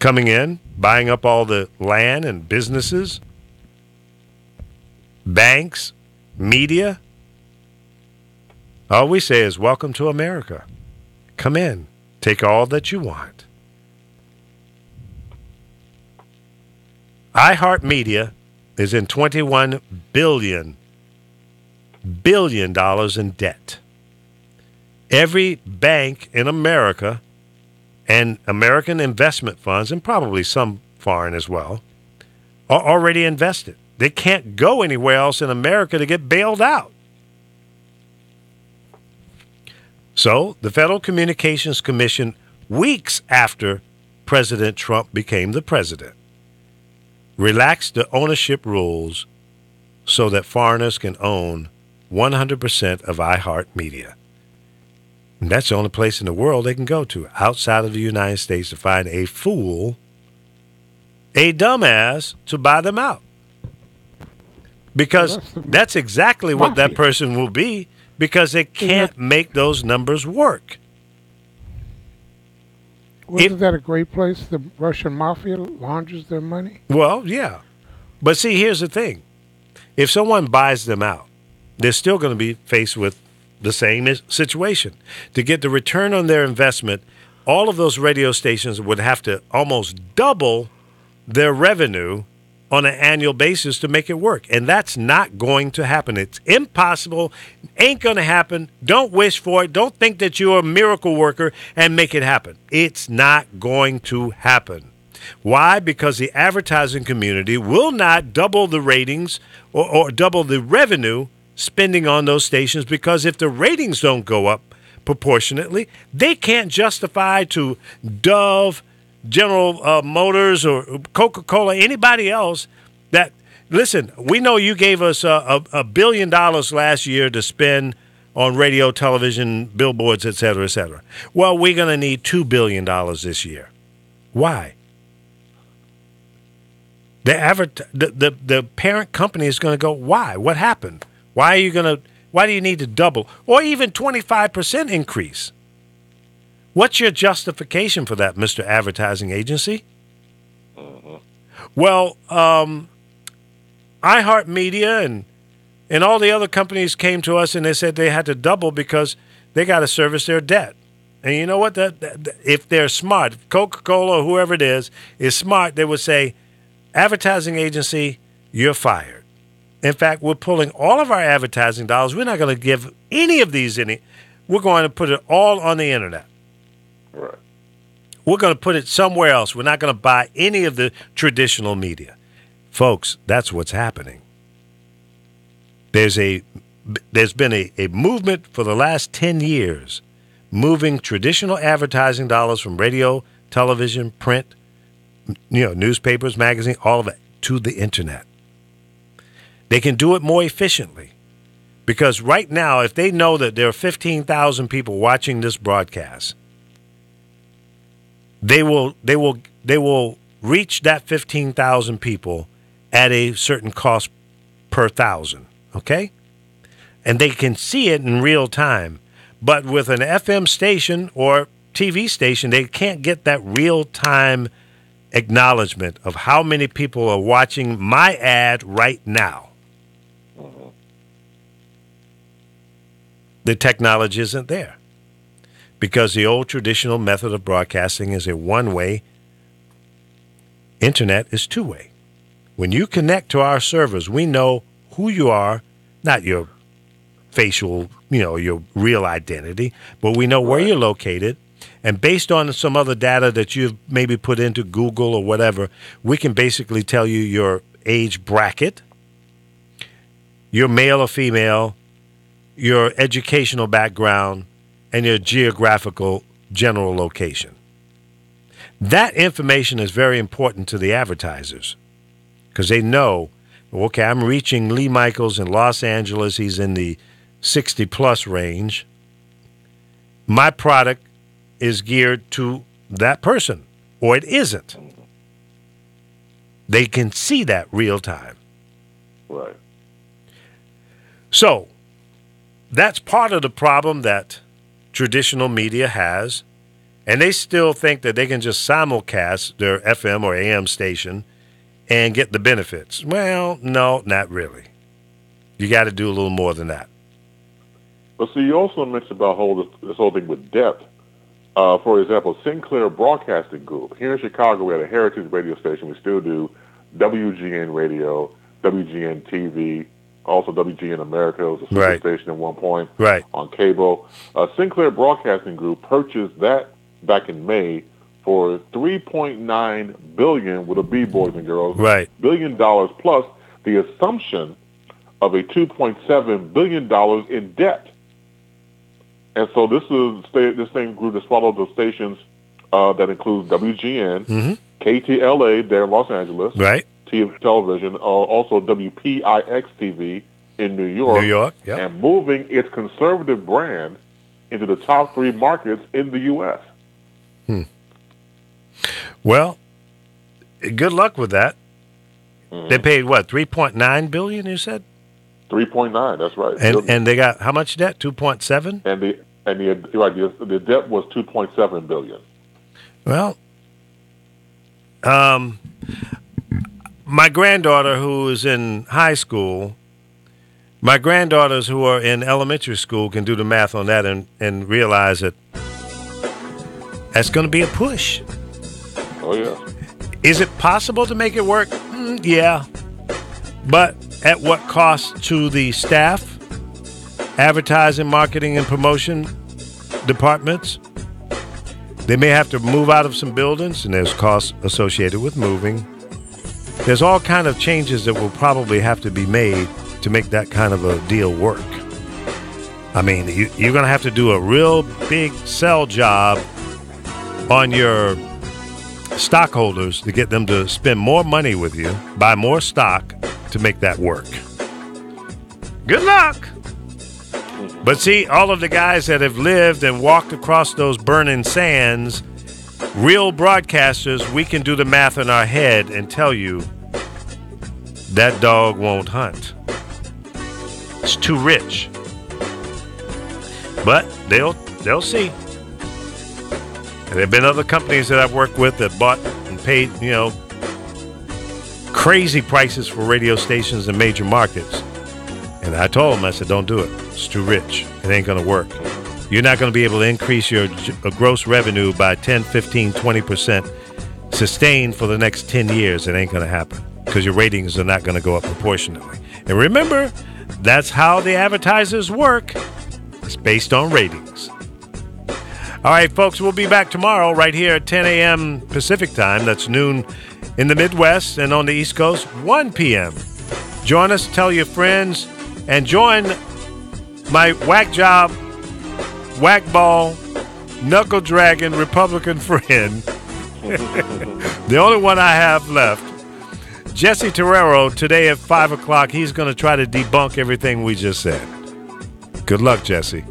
coming in, buying up all the land and businesses, banks, media. All we say is, welcome to America. Come in. Take all that you want. iHeartMedia is in $21 billion in debt. Every bank in America and American investment funds, and probably some foreign as well, are already invested. They can't go anywhere else in America to get bailed out. So the Federal Communications Commission, weeks after President Trump became the president, relaxed the ownership rules so that foreigners can own 100% of iHeartMedia. And that's the only place in the world they can go to outside of the United States to find a fool, a dumbass, to buy them out. Because that's exactly what that person will be, because they can't make those numbers work. Wasn't that a great place? The Russian mafia launders their money? Well, yeah. But see, here's the thing. If someone buys them out, they're still going to be faced with the same situation. To get the return on their investment, all of those radio stations would have to almost double their revenue on an annual basis to make it work. And that's not going to happen. It's impossible. Ain't going to happen. Don't wish for it. Don't think that you're a miracle worker and make it happen. It's not going to happen. Why? Because the advertising community will not double the ratings or double the revenue spending on those stations, because if the ratings don't go up proportionately, they can't justify to Dove, General Motors, or Coca-Cola, anybody else that, listen, we know you gave us $1 billion last year to spend on radio, television, billboards, et cetera, et cetera. Well, we're going to need $2 billion this year. Why? The parent company is going to go, why? What happened? Why do you need to double or even 25% increase? What's your justification for that, Mr. Advertising Agency? Well, iHeartMedia and all the other companies came to us and they said they had to double because they got to service their debt. And you know what? If they're smart, Coca-Cola or whoever it is smart, they would say, advertising agency, you're fired. In fact, we're pulling all of our advertising dollars. We're not going to give any of these we're going to put it all on the internet. Right. We're going to put it somewhere else. We're not going to buy any of the traditional media. Folks, that's what's happening. There's been a movement for the last 10 years moving traditional advertising dollars from radio, television, print, newspapers, magazines, all of it to the internet. They can do it more efficiently because right now, if they know that there are 15,000 people watching this broadcast, they will reach that 15,000 people at a certain cost per thousand, okay? And they can see it in real time. But with an FM station or TV station, they can't get that real time acknowledgement of how many people are watching my ad right now. The technology isn't there because the old traditional method of broadcasting is a one-way. Internet is two-way. When you connect to our servers, we know who you are, not your facial, your real identity, but we know where you're located. And based on some other data that you've maybe put into Google or whatever, we can basically tell you your age bracket, your male or female, your educational background, and your geographical general location. That information is very important to the advertisers because they know, okay, I'm reaching Lee Michaels in Los Angeles. He's in the 60-plus range. My product is geared to that person, or it isn't. They can see that real time. Right. So that's part of the problem that traditional media has, and they still think that they can just simulcast their FM or AM station and get the benefits. Well, no, not really. You got to do a little more than that. But see, you also mentioned about this whole thing with depth. For example, Sinclair Broadcasting Group. Here in Chicago, we had a heritage radio station. We still do WGN Radio, WGN TV, also WGN America. It was a super station at one point on cable. Sinclair Broadcasting Group purchased that back in May for $3.9 billion with a B, boys and girls. Right. $1 billion plus the assumption of a $2.7 billion in debt. And so this is this same group that's followed the stations that include WGN, KTLA there in Los Angeles, TV television, also WPIX TV in New York. Yep. And moving its conservative brand into the top 3 markets in the U.S. Well, good luck with that. Mm-hmm. They paid what, $3.9 billion? You said 3.9. That's right. And they got how much debt? 2.7. The debt was 2.7 billion. Well, my granddaughter, who is in high school, my granddaughters who are in elementary school can do the math on that and realize that that's going to be a push. Oh, yeah. Is it possible to make it work? Yeah. But at what cost to the staff, advertising, marketing, and promotion departments? They may have to move out of some buildings, and there's costs associated with moving. There's all kind of changes that will probably have to be made to make that kind of a deal work. I mean, you're going to have to do a real big sell job on your stockholders to get them to spend more money with you, buy more stock to make that work. Good luck. But see, all of the guys that have lived and walked across those burning sands, real broadcasters, we can do the math in our head and tell you that dog won't hunt. It's too rich. But they'll see. And there have been other companies that I've worked with that bought and paid, crazy prices for radio stations in major markets. And I told them, I said, don't do it. It's too rich. It ain't going to work. You're not going to be able to increase your gross revenue by 10, 15, 20% sustained for the next 10 years. It ain't going to happen because your ratings are not going to go up proportionately. And remember, that's how the advertisers work. It's based on ratings. All right, folks, we'll be back tomorrow right here at 10 a.m. Pacific time. That's noon in the Midwest and on the East Coast, 1 p.m. Join us, tell your friends, and join my whack job, whack ball, knuckle dragon Republican friend, the only one I have left, Jesse Terrero, today at 5 o'clock. He's going to try to debunk everything we just said. Good luck, Jesse.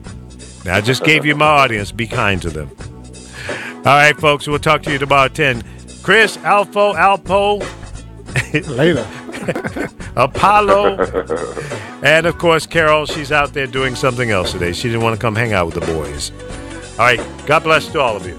Now, I just gave you my audience. Be kind to them. All right, folks, we'll talk to you tomorrow at 10. Chris, Alpo. Later. Apollo. And, of course, Carol, she's out there doing something else today. She didn't want to come hang out with the boys. All right, God bless to all of you.